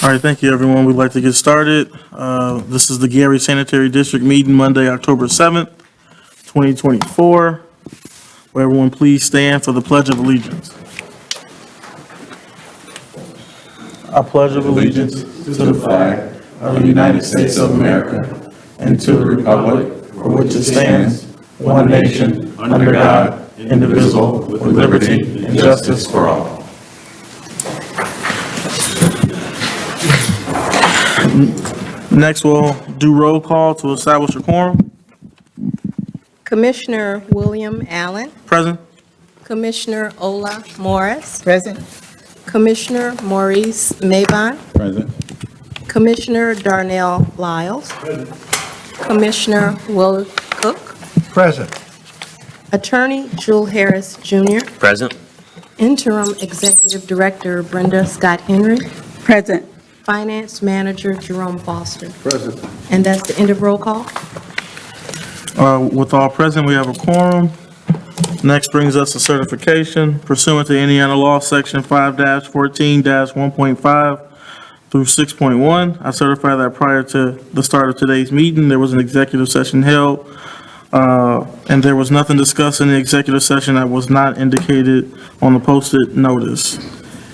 All right, thank you, everyone. We'd like to get started. This is the Gary Sanitary District meeting Monday, October 7th, 2024. Will everyone please stand for the Pledge of Allegiance? I pledge of allegiance to the flag of the United States of America and to the republic for which it stands, one nation, under God, indivisible, with liberty and justice for all. Next, we'll do roll call to establish a quorum. Commissioner William Allen. Present. Commissioner Ola Morris. Present. Commissioner Maurice Mabon. Present. Commissioner Darnell Lyles. Present. Commissioner Will Cook. Present. Attorney Jewel Harris Jr. Present. Interim Executive Director Brenda Scott Henry. Present. Finance Manager Jerome Foster. Present. And that's the end of roll call. With all present, we have a quorum. Next brings us to certification pursuant to Indiana law, section 5-14-1.5 through 6.1. I certify that prior to the start of today's meeting, there was an executive session held, and there was nothing discussed in the executive session that was not indicated on the posted notice.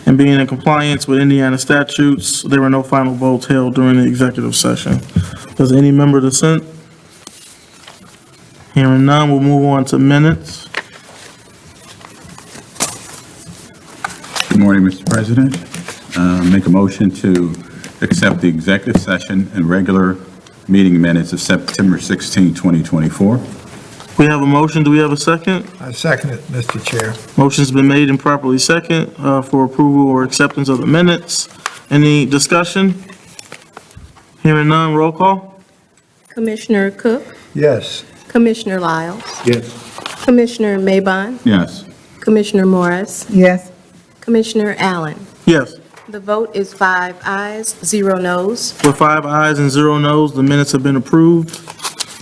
And being in compliance with Indiana statutes, there were no final votes held during the executive session. Does any member dissent? Hearing none, we'll move on to minutes. Good morning, Mr. President. Make a motion to accept the executive session and regular meeting minutes of September 16, 2024. We have a motion. Do we have a second? I second it, Mr. Chair. Motion's been made and properly second for approval or acceptance of the minutes. Any discussion? Hearing none, roll call. Commissioner Cook. Yes. Commissioner Lyles. Yes. Commissioner Mabon. Yes. Commissioner Morris. Yes. Commissioner Allen. Yes. The vote is 5 ayes, 0 noes. With 5 ayes and 0 noes, the minutes have been approved.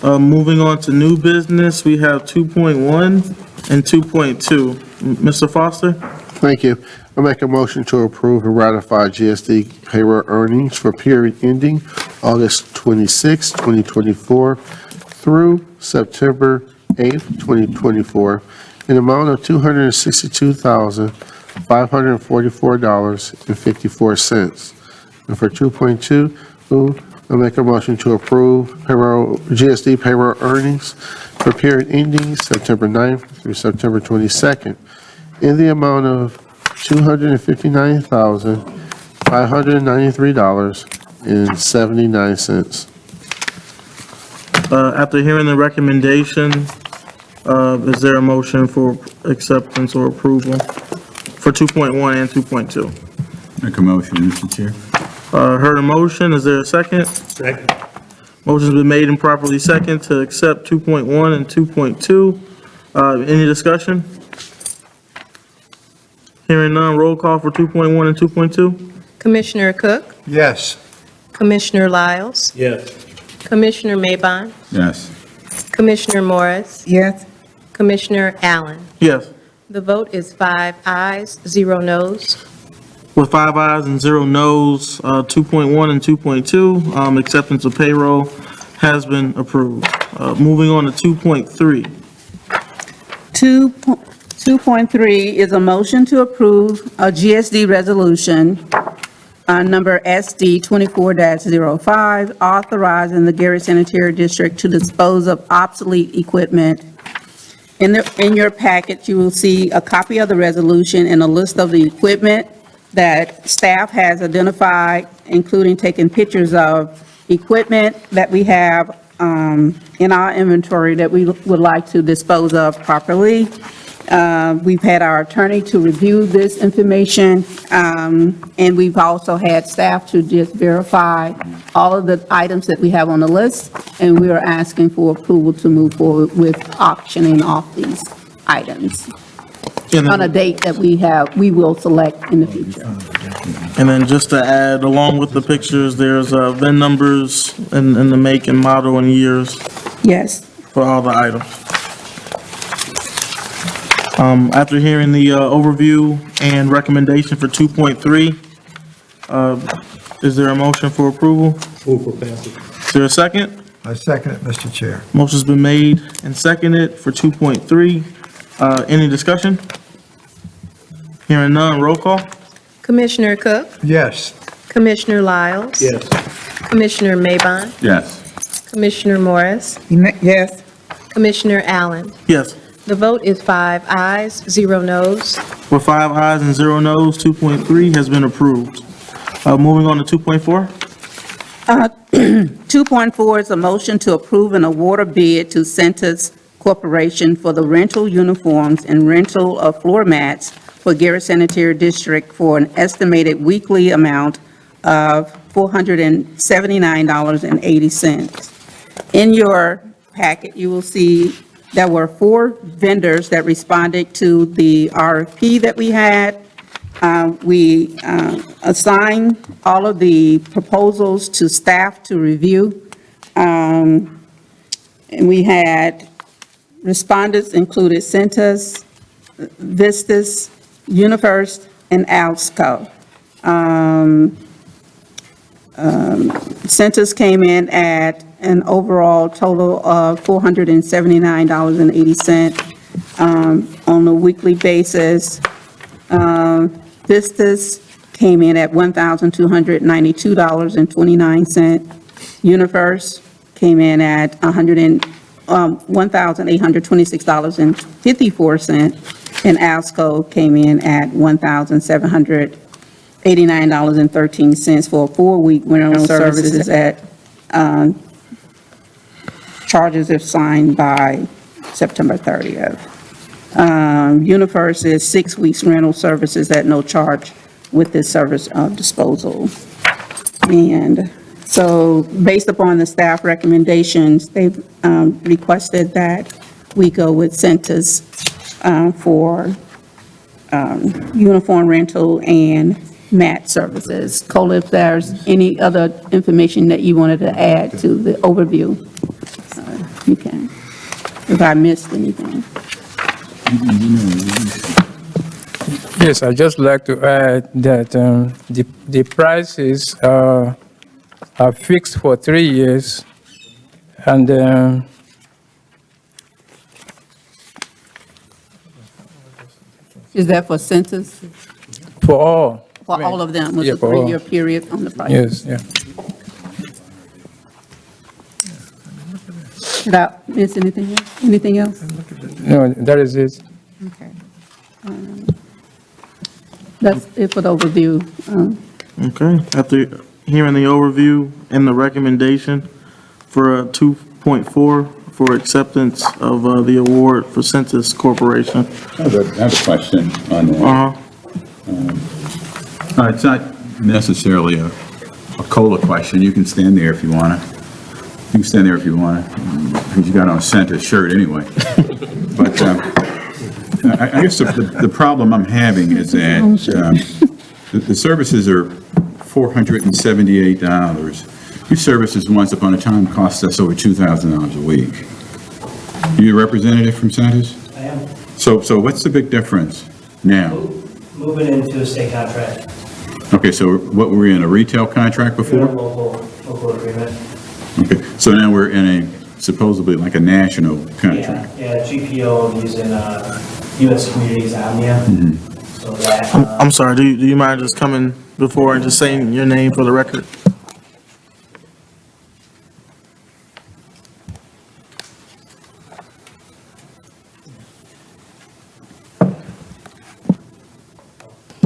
Moving on to new business, we have 2.1 and 2.2. Mr. Foster? Thank you. I make a motion to approve and ratify GSD payroll earnings for period ending August 26, 2024 through September 8, 2024 in the amount of $262,544.54. And for 2.2, I make a motion to approve GSD payroll earnings for period ending September 9th through September 22nd in the amount of $259,593.79. After hearing the recommendation, is there a motion for acceptance or approval for 2.1 and 2.2? Make a motion, Mr. Chair. Heard a motion, is there a second? Second. Motion's been made and properly second to accept 2.1 and 2.2. Any discussion? Hearing none, roll call for 2.1 and 2.2. Commissioner Cook. Yes. Commissioner Lyles. Yes. Commissioner Mabon. Yes. Commissioner Morris. Yes. Commissioner Allen. Yes. The vote is 5 ayes, 0 noes. With 5 ayes and 0 noes, 2.1 and 2.2, acceptance of payroll has been approved. Moving on to 2.3. 2.3 is a motion to approve a GSD resolution, number SD 24-05, authorizing the Gary Sanitary District to dispose of obsolete equipment. In your packet, you will see a copy of the resolution and a list of the equipment that staff has identified, including taking pictures of equipment that we have in our inventory that we would like to dispose of properly. We've had our attorney to review this information, and we've also had staff to just verify all of the items that we have on the list, and we are asking for approval to move forward with auctioning off these items on a date that we will select in the future. And then just to add, along with the pictures, there's VIN numbers and the make and model and years Yes. for all the items. After hearing the overview and recommendation for 2.3, Is there a motion for approval? Move for passage. Is there a second? I second it, Mr. Chair. Motion's been made and seconded for 2.3. Any discussion? Hearing none, roll call? Commissioner Cook? Yes. Commissioner Liles? Yes. Commissioner Maybon? Yes. Commissioner Morris? Yes. Commissioner Allen? Yes. The vote is 5 ayes, 0 noes. With 5 ayes and 0 noes, 2.3 has been approved. Moving on to 2.4. 2.4 is a motion to approve an award of bid to Centus Corporation for the rental uniforms and rental of floor mats for Garrett Sanitary District for an estimated weekly amount of $479.80. In your packet, you will see there were 4 vendors that responded to the RFP that we had. We assigned all of the proposals to staff to review. And we had respondents included Centus, Vistas, UniFirst, and Alsco. Centus came in at an overall total of $479.80 on a weekly basis. Vistas came in at $1,292.29. UniFirst came in at $1,826.54, and Alsco came in at $1,789.13 for a 4-week rental services at charges if signed by September 30th. UniFirst is 6 weeks rental services at no charge with this service of disposal. And so based upon the staff recommendations, they've requested that we go with Centus for uniform rental and mat services. Cole, if there's any other information that you wanted to add to the overview, you can, if I missed anything. Yes, I'd just like to add that the prices are fixed for 3 years, and Is that for Centus? for all. For all of them, with Yeah, a for all. 3-year period on the price? Yes, yeah. Did I miss anything else? Anything else? No, that is it. Okay. That's it for the overview. Okay, after hearing the overview and the recommendation for 2.4 for acceptance of the award for Centus Corporation. I have a question on that. It's not necessarily a COLA question. You can stand there if you want to. You can stand there if you want to, because you got on a Centus shirt anyway. But I guess the problem I'm having is that the services are $478. These services once upon a time cost us over $2,000 a week. You a representative from Centus? I am So what's the big difference now? moving into a state contract. Okay, so what, were we in a retail contract We're in a before? local agreement. Okay, so now we're in a supposedly like a national contract. Yeah, GPO using U.S. Communities Omnia. So that, I'm sorry, do you mind just coming before and just saying your name for the record?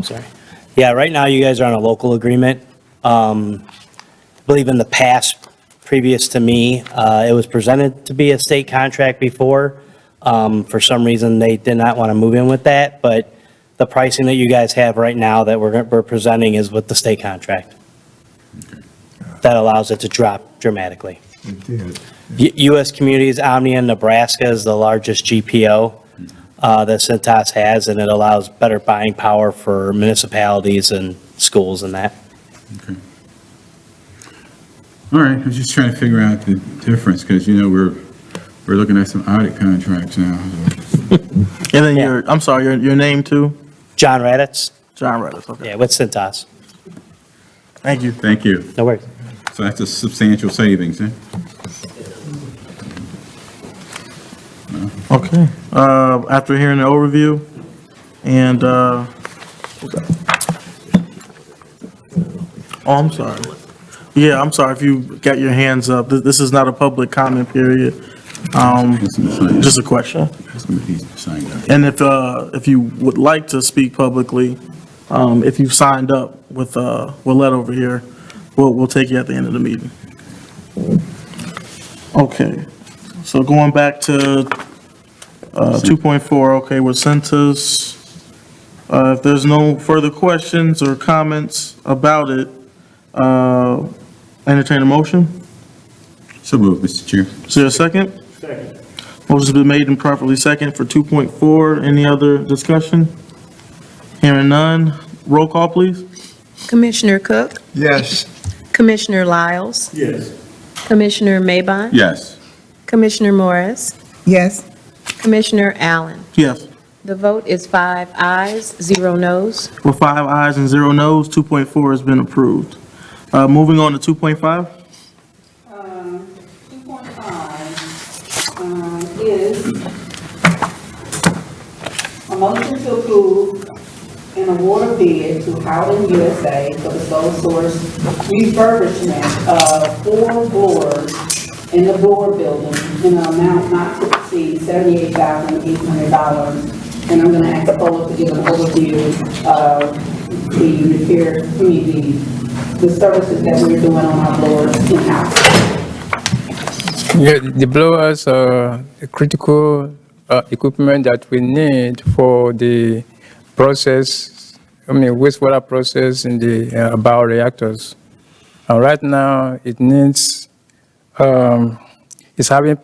sorry. Yeah, right now you guys are on a local agreement. I believe in the past, previous to me, it was presented to be a state contract before. For some reason, they did not want to move in with that, but the pricing that you guys have right now that we're presenting is with the state contract. That allows it to drop dramatically. It did. U.S. Communities Omnia in Nebraska is the largest GPO that Centos has, and it allows better buying power for municipalities and schools and that. Okay. All right, I was just trying to figure out the difference, because, you know, we're looking at some audit contracts now. And then I'm sorry, your name too? John Raditz, John Reddish, okay. yeah, with Centos. Thank you. Thank you. No worries. So that's a substantial savings, eh? Okay, after hearing the overview and, oh, I'm sorry. Yeah, I'm sorry if you got your hands up. This is not a public comment period. Just a question. And if you would like to speak publicly, if you've signed up with Willette over here, we'll take you at the end of the meeting. Okay, so going back to 2.4, okay, with Centus. If there's no further questions or comments about it, entertain a motion. So moved, Mr. Chair. Is there a second? Second. Motion's been made and properly second for 2.4. Any other discussion? Hearing none. Roll call, please. Commissioner Cook? Yes. Commissioner Lyles? Yes. Commissioner Maybon? Yes. Commissioner Morris? Yes. Commissioner Allen? Yes. The vote is 5 ayes, 0 noes. With 5 ayes and 0 noes, 2.4 has been approved. Moving on to 2.5. 2.5 is a motion to approve an award of bid to Howden USA for the sole source refurbishment of 4 blowers in the blower building in an amount not to exceed $78,800. And I'm going to ask Paula to give an overview of the repair, the services that we're doing on our blowers in-house. Yeah, the blowers are the critical equipment that we need for the process, wastewater process in the bioreactors. Right now, it needs, it's having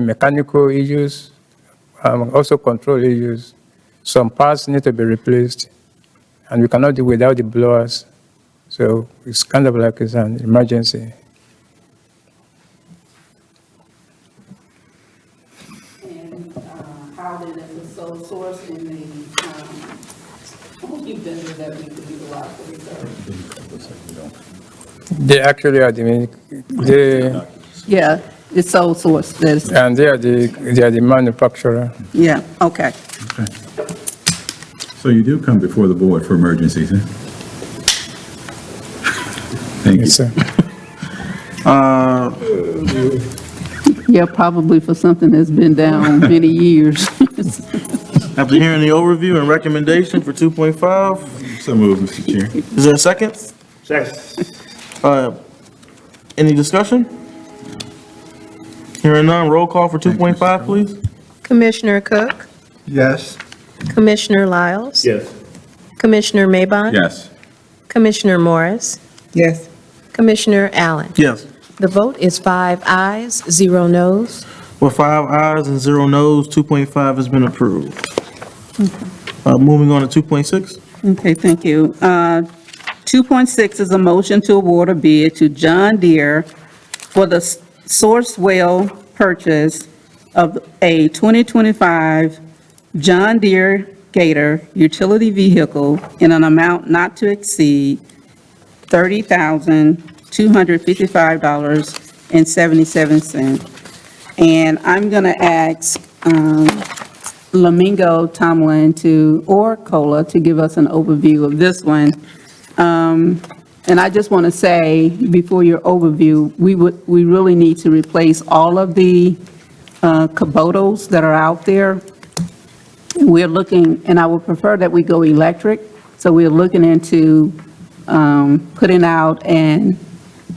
mechanical issues, also control issues. Some parts need to be replaced, and we cannot do without the blowers. So it's kind of like it's an emergency. And Howden is the sole source in the only vendor that we could utilize for research. They actually are the Yeah, it's sole source. and they are the manufacturer. Yeah, okay. Okay. So you do come before the board for emergencies, eh? Thank you. Yes, sir. Yeah, probably for something that's been down many years. After hearing the overview and recommendation for 2.5, So moved, Mr. Chair. is there a second? Second. Any discussion? Hearing none, roll call for 2.5, please. Commissioner Cook? Yes. Commissioner Lyles? Yes. Commissioner Maybon? Yes. Commissioner Morris? Yes. Commissioner Allen? Yes. The vote is 5 ayes, 0 noes. With 5 ayes and 0 noes, 2.5 has been approved. Moving on to 2.6. Okay, thank you. 2.6 is a motion to award a bid to John Deere for the source well purchase of a 2025 John Deere Gator utility vehicle in an amount not to exceed $30,255.77. And I'm going to ask Lamingo Tomlin or Cola to give us an overview of this one. And I just want to say, before your overview, we really need to replace all of the Kubotas that are out there. We're looking, and I would prefer that we go electric, so we're looking into putting out an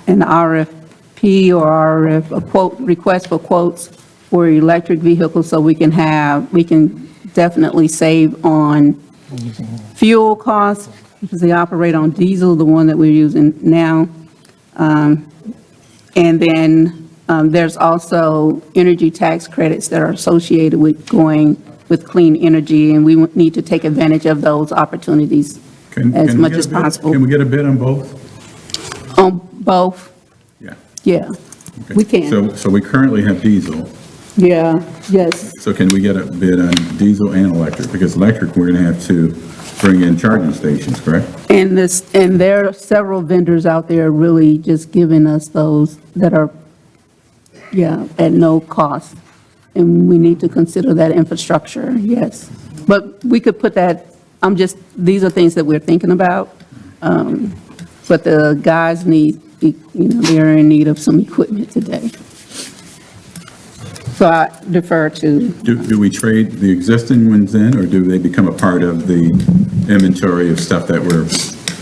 RFP or a quote, request for quotes for electric vehicles, so we can definitely save on fuel costs, because they operate on diesel, the one that we're using now. And then there's also energy tax credits that are associated with going with clean energy, and we need to take advantage of those opportunities as much as possible. Can we get a bid on both? On both, Yeah. yeah, Okay. we can. So we currently have diesel. Yeah, yes. So can we get a bid on diesel and electric? Because electric, we're gonna have to bring in charging stations, correct? And there are several vendors out there really just giving us those that are, yeah, at no cost. And we need to consider that infrastructure, yes. But we could put that, these are things that we're thinking about. But the guys need, they're in need of some equipment today. So I defer to, Do we trade the existing ones in, or do they become a part of the inventory of stuff that we're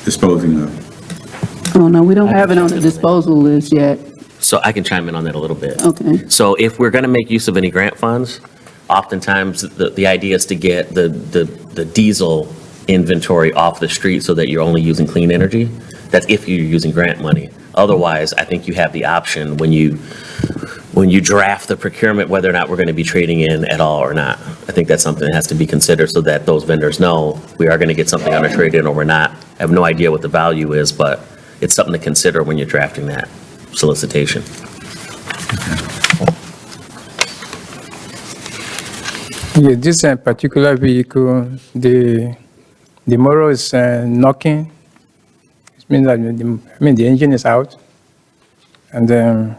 disposing of? oh no, we don't have it on the disposal list yet. So I can chime in on that a little bit. Okay. So if we're going to make use of any grant funds, oftentimes the idea is to get the diesel inventory off the street so that you're only using clean energy. That's if you're using grant money. Otherwise, I think you have the option when you draft the procurement, whether or not we're going to be trading in at all or not. I think that's something that has to be considered so that those vendors know we are going to get something on a trade-in or we're not. I have no idea what the value is, but it's something to consider when you're drafting that solicitation. Yeah, this particular vehicle, the motor is knocking. It means that the engine is out. And then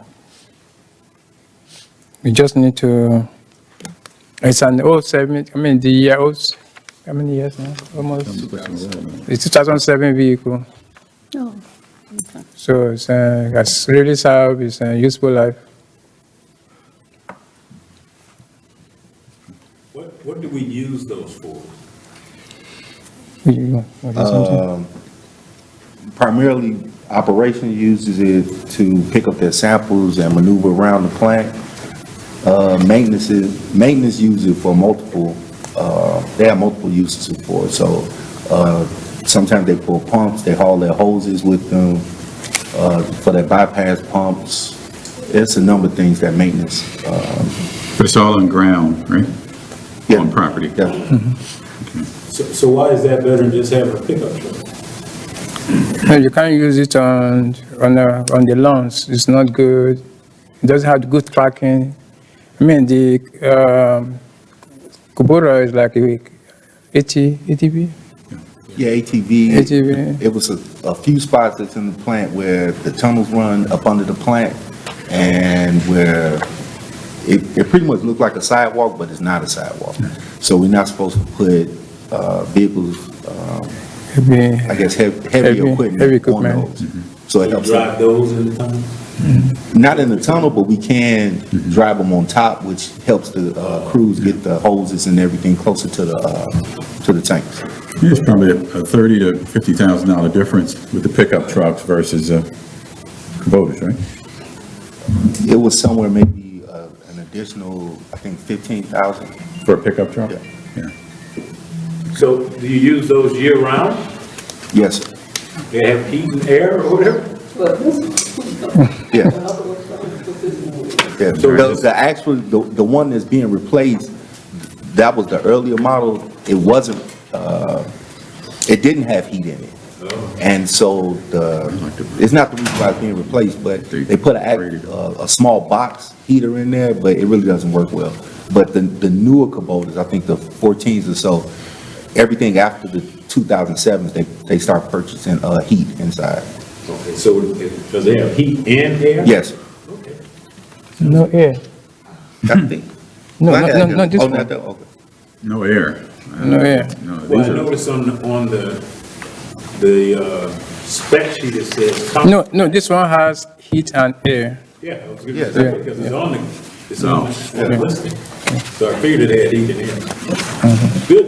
we just need to, it's an old 7, the year old, how many years now? Almost. It's 2007 vehicle. Oh, So it's really served, it's a useful life. What do we use those for? You want to say something? Primarily, operation uses it to pick up their samples and maneuver around the plant. Maintenance uses it for multiple, they have multiple uses for it. So sometimes they pull pumps, they haul their hoses with them for their bypass pumps. It's a number of things that maintenance. But it's all on ground, right? Yeah. On property? Yeah. So why is that better than just having a pickup truck? No, you can't use it on the lawns. It's not good. It doesn't have good tracking. The Kubota is like 80 ATV. Yeah, ATV. ATV. It was a few spots that's in the plant where the tunnels run up under the plant and where it pretty much looked like a sidewalk, but it's not a sidewalk. So we're not supposed to put vehicles, I guess, heavy equipment on those. So it helps. Drive those in the tunnel? Not in the tunnel, but we can drive them on top, which helps the crews get the hoses and everything closer to the tanks. It's probably a $30,000 to $50,000 difference with the pickup trucks versus Kubotas, right? It was somewhere maybe an additional, I think, 15,000. For a pickup truck? Yeah. Yeah. So do you use those year round? Yes, They have heat and air or whatever? yeah. Yeah, the actual, the one that's being replaced, that was the earlier model. It wasn't, it didn't have heat in it. And so it's not the reason why it's being replaced, but they put a small box heater in there, but it really doesn't work well. But the newer Kubotas, I think the 14s or so, everything after the 2007s, they start purchasing heat inside. Okay, so does they have heat and air? Yes. Okay. No air. I think. No, not this Oh, one. not that, okay. No air. No air. No, Well, these I are, noticed on the spec sheet, it says. No, this one has heat and air. Yeah, I was Yeah, gonna say, because it's on the listing. So I figured it had heat and air. Good.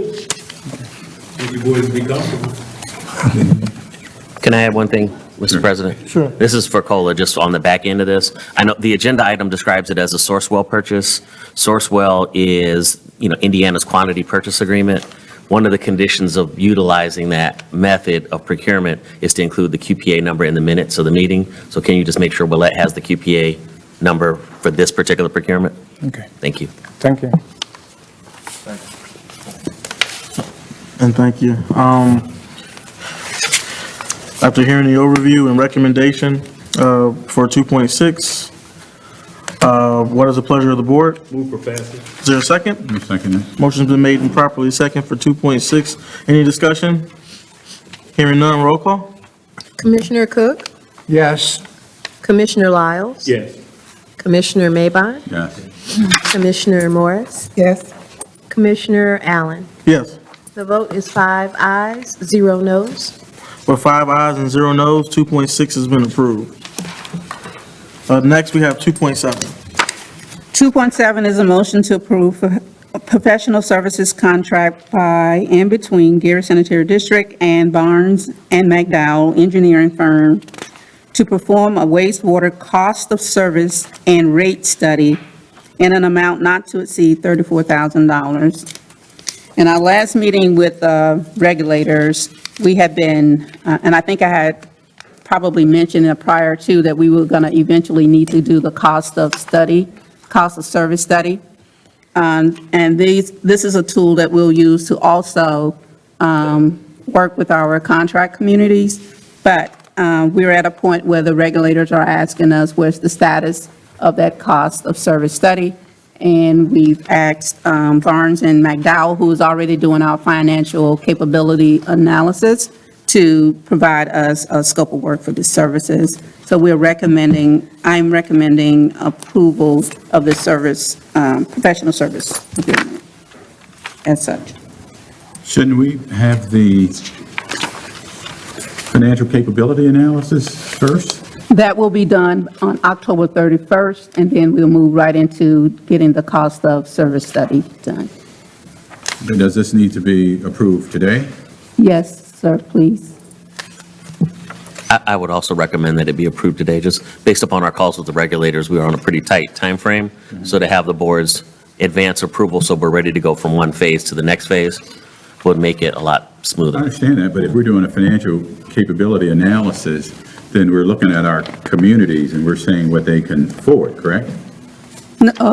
Think you boys be comfortable? Can I add one thing, Mr. President? Sure. This is for COLA, just on the back end of this. I know the agenda item describes it as a Sourcewell purchase. Sourcewell is, Indiana's quantity purchase agreement. One of the conditions of utilizing that method of procurement is to include the QPA number in the minutes of the meeting. So can you just make sure Willette has the QPA number for this particular procurement? Okay, Thank you. thank you. And thank you. After hearing the overview and recommendation for 2.6, What is the pleasure of the board? Move for passage. Is there a second? I'll second it. Motion's been made and properly second for 2.6. Any discussion? Hearing none, roll call? Commissioner Cook? Yes. Commissioner Lyles? Yes. Commissioner Maybon? Yes. Commissioner Morris? Yes. Commissioner Allen? Yes. The vote is 5 ayes, 0 noes. With 5 ayes and 0 noes, 2.6 has been approved. Next, we have 2.7. 2.7 is a motion to approve a professional services contract by and between Gary Sanitary District and Barnes and McDowell Engineering Firm to perform a wastewater cost of service and rate study in an amount not to exceed $34,000. In our last meeting with regulators, we had been, and I think I had probably mentioned it prior to, that we were going to eventually need to do the cost of service study. And this is a tool that we'll use to also work with our contract communities. But we're at a point where the regulators are asking us where's the status of that cost of service study. And we've asked Barnes and McDowell, who is already doing our financial capability analysis, to provide us a scope of work for the services. So I'm recommending approval of the service, professional service agreement as such. Shouldn't we have the financial capability analysis first? That will be done on October 31st, and then we'll move right into getting the cost of service study done. Does this need to be approved today? Yes, sir, please. I would also recommend that it be approved today, just based upon our calls with the regulators. We are on a pretty tight time frame. So to have the board's advance approval, so we're ready to go from one phase to the next phase, would make it a lot I smoother. understand that, but if we're doing a financial capability analysis, then we're looking at our communities and we're saying what they can afford, correct?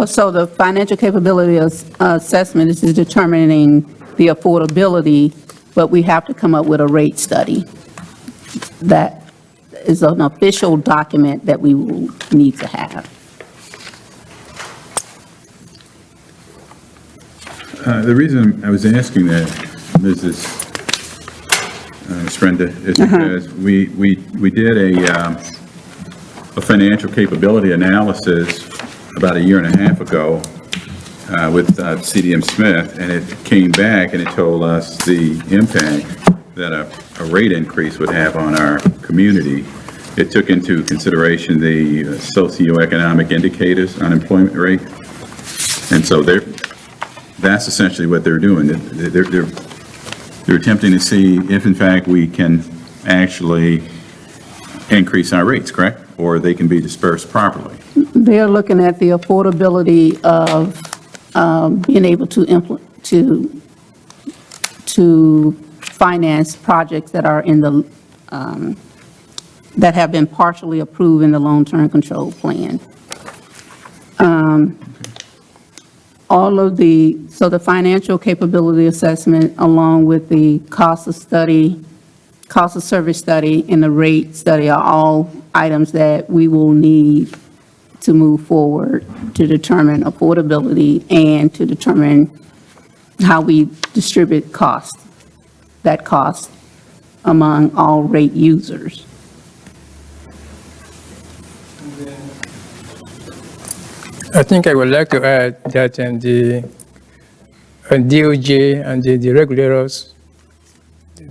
So the financial capability assessment is determining the affordability, but we have to come up with a rate study. That is an official document that we will need to have. The reason I was asking that, Mrs. Brenda, is because we did a financial capability analysis about a year and a half ago with CDM Smith, and it came back and it told us the impact that a rate increase would have on our community. It took into consideration the socioeconomic indicators, unemployment rate, and so that's essentially what they're doing. They're attempting to see if, in fact, we can actually increase our rates, correct? Or they can be dispersed properly. They're looking at the affordability of being able to finance projects that are in the, that have been partially approved in the long-term control plan. So the financial capability assessment, along with the cost of service study and the rate study are all items that we will need to move forward to determine affordability and to determine how we distribute that cost among all rate users. I think I would like to add that the DOJ and the regulators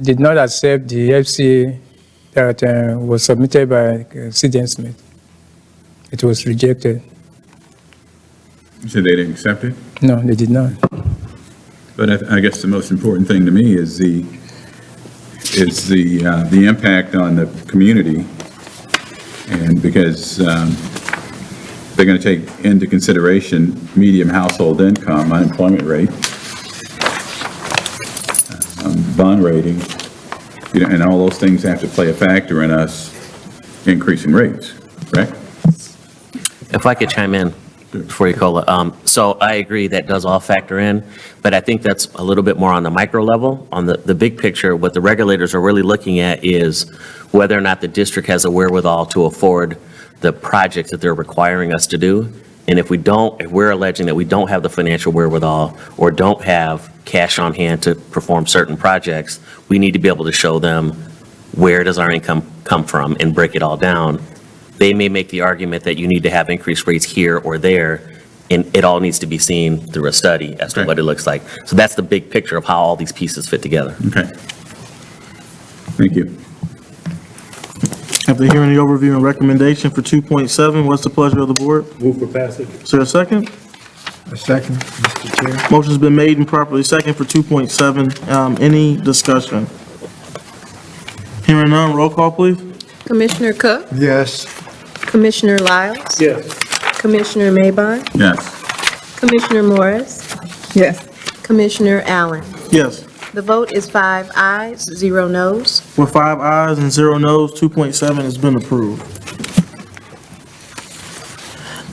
did not accept the FC that was submitted by CDM Smith. It was rejected. You said they didn't accept it? No, they did not. But I guess the most important thing to me is the impact on the community, and because they're going to take into consideration medium household income, unemployment rate, bond rating, and all those things have to play a factor in us increasing rates, correct? If I could chime in before you call it. So I agree that does all factor in, but I think that's a little bit more on the micro level. On the big picture, what the regulators are really looking at is whether or not the district has a wherewithal to afford the projects that they're requiring us to do. And if we're alleging that we don't have the financial wherewithal or don't have cash on hand to perform certain projects, we need to be able to show them where does our income come from and break it all down. They may make the argument that you need to have increased rates here or there, and it all needs to be seen through a study as to what it looks like. So that's the big picture of how all these pieces fit together. Okay. Thank you. After hearing the overview and recommendation for 2.7, what's the pleasure of the board? Move for passage. Is there a second? A second, Mr. Chair. Motion's been made and properly second for 2.7. Any discussion? Hearing none, roll call, please. Commissioner Cook? Yes. Commissioner Lyles? Yes. Commissioner Maybon? Yes. Commissioner Morris? Yes. Commissioner Allen? Yes. The vote is 5 ayes, 0 noes. With 5 ayes and 0 noes, 2.7 has been approved.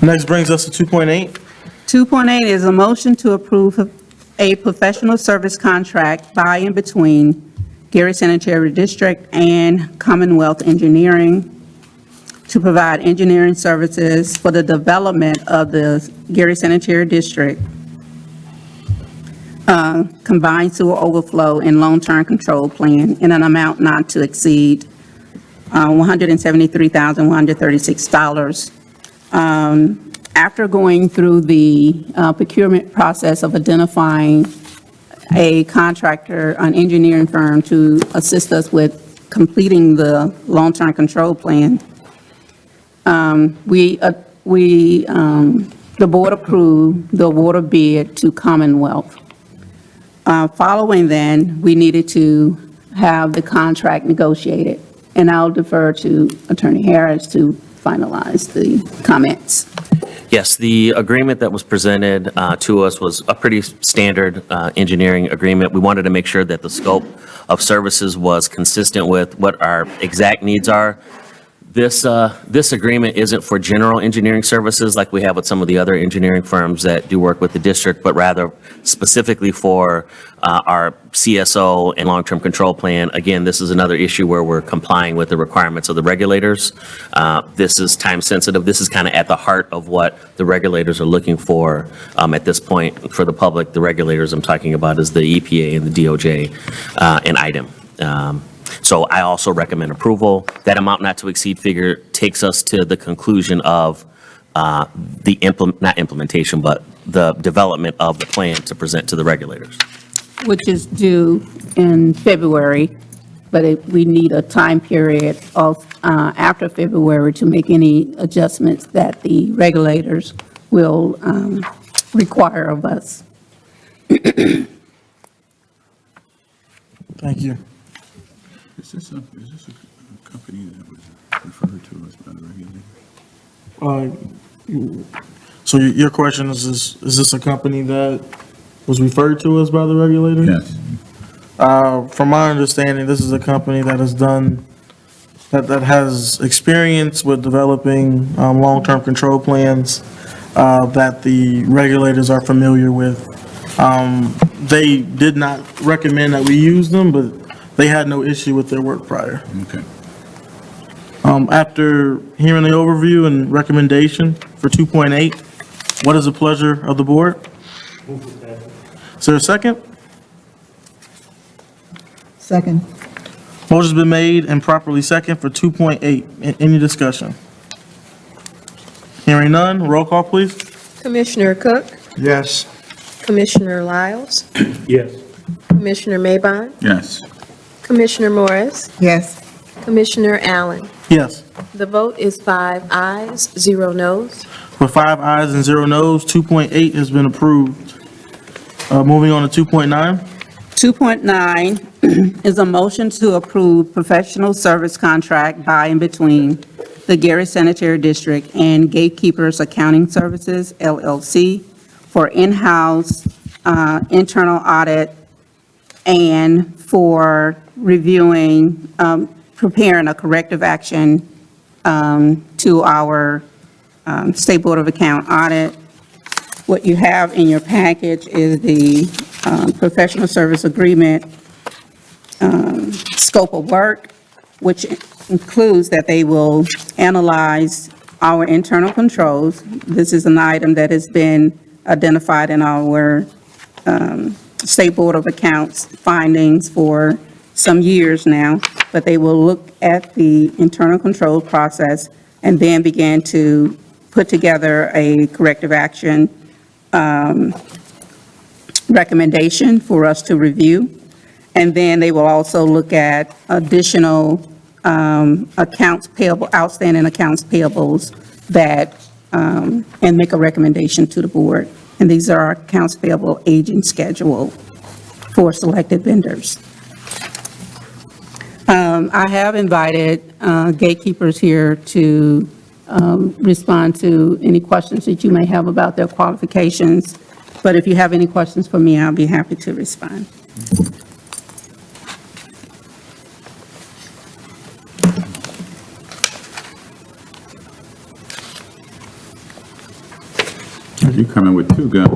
Next brings us to 2.8. 2.8 is a motion to approve a professional service contract by and between Gary Sanitary District and Commonwealth Engineering to provide engineering services for the development of the Gary Sanitary District combined sewer overflow and long-term control plan in an amount not to exceed $173,136. After going through the procurement process of identifying a contractor, an engineering firm to assist us with completing the long-term control plan, the board approved the award of bid to Commonwealth. Following then, we needed to have the contract negotiated, and I'll defer to Attorney Harris to finalize the comments. Yes, the agreement that was presented to us was a pretty standard engineering agreement. We wanted to make sure that the scope of services was consistent with what our exact needs are. This agreement isn't for general engineering services like we have with some of the other engineering firms that do work with the district, but rather specifically for our CSO and long-term control plan. Again, this is another issue where we're complying with the requirements of the regulators. This is time sensitive. This is kind of at the heart of what the regulators are looking for at this point. For the public, the regulators I'm talking about is the EPA and the DOJ and IDEM. So I also recommend approval. That amount not to exceed figure takes us to the conclusion of the not implementation, but the development of the plan to present to the regulators. Which is due in February, but we need a time period of, after February to make any adjustments that the regulators will require of us. Thank you. Is this a company that was referred to us by the regulator? So your question is this a company that was referred to us by the regulator? Yes. From my understanding, this is a company that has has experience with developing long-term control plans that the regulators are familiar with. They did not recommend that we use them, but they had no issue with their work prior. Okay. After hearing the overview and recommendation for 2.8, what is the pleasure of the board? Is there a second? Second. Motion's been made and properly second for 2.8. Any discussion? Hearing none, roll call, please. Commissioner Cook? Yes. Commissioner Lyles? Yes. Commissioner Maybon? Yes. Commissioner Morris? Yes. Commissioner Allen? Yes. The vote is 5 ayes, 0 noes. With 5 ayes and 0 noes, 2.8 has been approved. Moving on to 2.9. 2.9 is a motion to approve professional service contract by and between the Gary Sanitary District and Gatekeepers Accounting Services, LLC, for in-house internal audit and for reviewing, preparing a corrective action to our State Board of Account audit. What you have in your package is the professional service agreement scope of work, which includes that they will analyze our internal controls. This is an item that has been identified in our State Board of Accounts findings for some years now, but they will look at the internal control process and then begin to put together a corrective action recommendation for us to review. And then they will also look at additional accounts payable, outstanding accounts payables that, and make a recommendation to the board. And these are our accounts payable aging schedule for selected vendors. I have invited gatekeepers here to respond to any questions that you may have about their qualifications. But if you have any questions for me, I'll be happy to respond. You coming with two guns.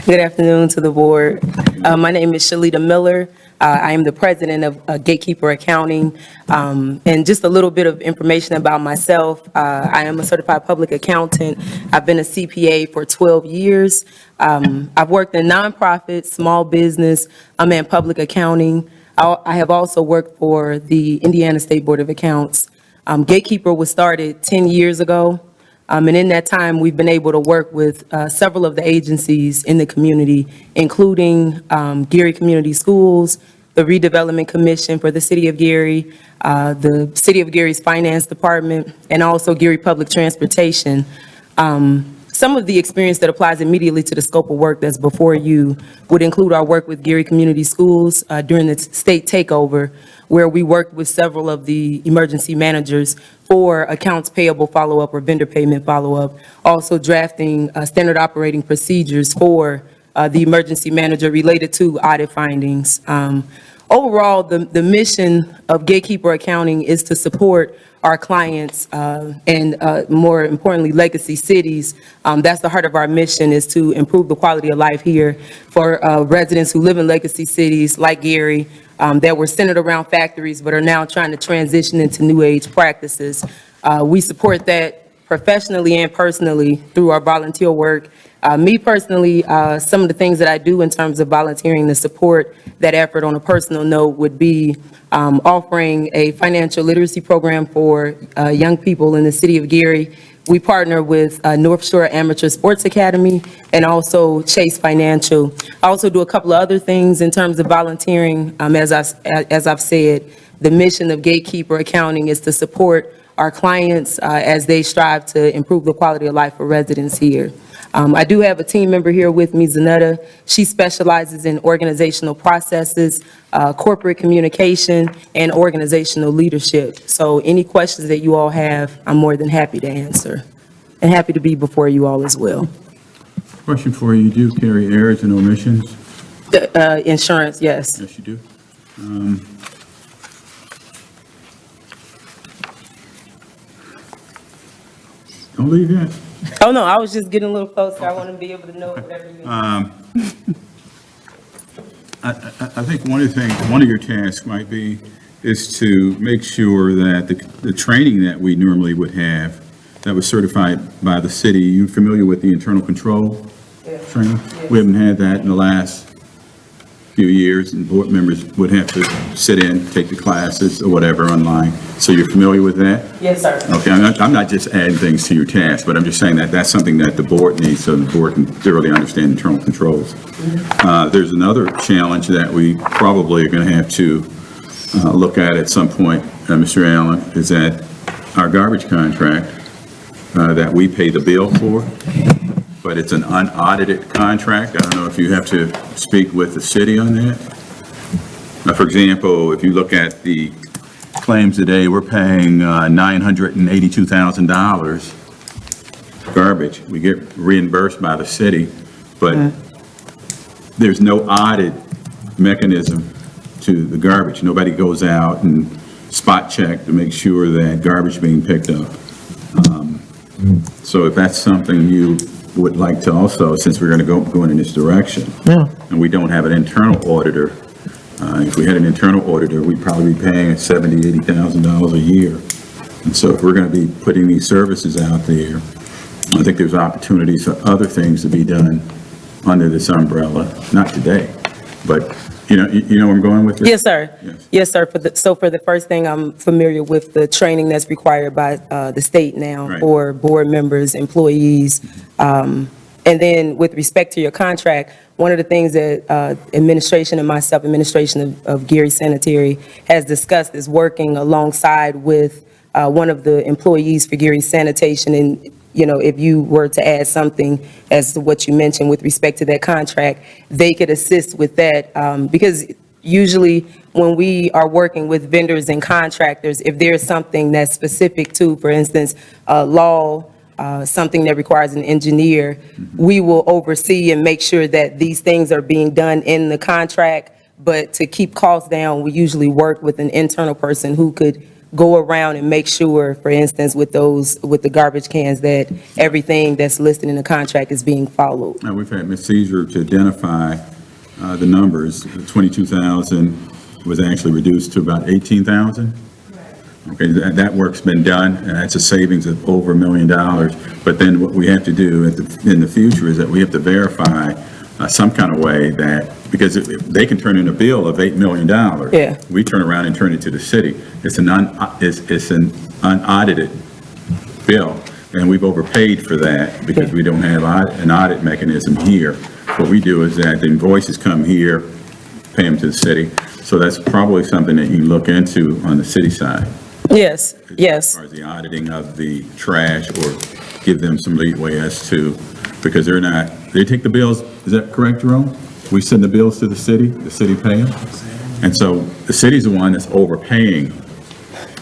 Good afternoon to the board. My name is Shalita Miller. I am the president of Gatekeeper Accounting. And just a little bit of information about myself. I am a certified public accountant. I've been a CPA for 12 years. I've worked in nonprofit, small business, and public accounting. I have also worked for the Indiana State Board of Accounts. Gatekeeper was started 10 years ago. And in that time, we've been able to work with several of the agencies in the community, including Gary Community Schools, the Redevelopment Commission for the City of Gary, the City of Gary's Finance Department, and also Gary Public Transportation. Some of the experience that applies immediately to the scope of work that's before you would include our work with Gary Community Schools during the state takeover, where we worked with several of the emergency managers for accounts payable follow-up or vendor payment follow-up, also drafting standard operating procedures for the emergency manager related to audit findings. Overall, the mission of Gatekeeper Accounting is to support our clients and more importantly, legacy cities. That's the heart of our mission, is to improve the quality of life here for residents who live in legacy cities like Gary, that were centered around factories but are now trying to transition into new age practices. We support that professionally and personally through our volunteer work. Me personally, some of the things that I do in terms of volunteering to support that effort on a personal note would be offering a financial literacy program for young people in the city of Gary. We partner with North Shore Amateur Sports Academy and also Chase Financial. I also do a couple of other things in terms of volunteering. As I've said, the mission of Gatekeeper Accounting is to support our clients as they strive to improve the quality of life for residents here. I do have a team member here with me, Zanetta. She specializes in organizational processes, corporate communication, and organizational leadership. So any questions that you all have, I'm more than happy to answer, and happy to be before you all as well. Question for you, do you carry errors and omissions? Insurance, yes. Yes, you do. Don't leave yet. Oh, no, I was just getting a little closer. I want to be able to know whatever you need. I think one of your tasks might be is to make sure that the training that we normally would have that was certified by the city, you familiar with the internal control training? Yes. We haven't had that in the last few years, and board members would have to sit in, take the classes or whatever online. So you're familiar with that? Yes, sir. Okay, I'm not just adding things to your task, but I'm just saying that that's something that the board needs so the board can thoroughly understand internal controls. There's another challenge that we probably are going to have to look at some point, Mr. Allen, is that our garbage contract that we pay the bill for, but it's an unaudited contract. I don't know if you have to speak with the city on that. Now, for example, if you look at the claims today, we're paying $982,000 garbage. We get reimbursed by the city, but there's no audit mechanism to the garbage. Nobody goes out and spot check to make sure that garbage is being picked up. So if that's something you would like to also, since we're going to go in this direction, and we don't have an internal auditor, if we had an internal auditor, we'd probably be paying $70,000, $80,000 a year And so if we're going to be putting these services out there, I think there's opportunities for other things to be done under this umbrella, not today, but you know where I'm going with this? Yes, sir. Yes. Yes, sir. For the first thing, I'm familiar with the training that's required by the state now Right. for board members, employees. And then with respect to your contract, one of the things that administration and myself, administration of Gary Sanitary has discussed is working alongside with one of the employees for Gary Sanitation. And, you know, if you were to add something as to what you mentioned with respect to that contract, they could assist with that. Because usually when we are working with vendors and contractors, if there's something that's specific to, for instance, law, something that requires an engineer, we will oversee and make sure that these things are being done in the contract. But to keep costs down, we usually work with an internal person who could go around and make sure, for instance, with the garbage cans, that everything that's listed in the contract is being followed. Now, we've had Ms. Caesar to identify the numbers. 22,000 was actually reduced to about 18,000. Okay, that work's been done, and that's a savings of over $1 million. But then what we have to do in the future is that we have to verify some kind of way that, because they can turn in a bill of $8 million. Yeah. We turn around and turn it to the city. It's an unaudited bill, and we've overpaid for that because we don't have an audit mechanism here. What we do is that the invoices come here, pay them to the city. So that's probably something that you look into on the city side. Yes, yes. As far as the auditing of the trash, or give them some leeway as to, because they take the bills, is that correct, Jerome? We send the bills to the city pay them? And so the city's the one that's overpaying,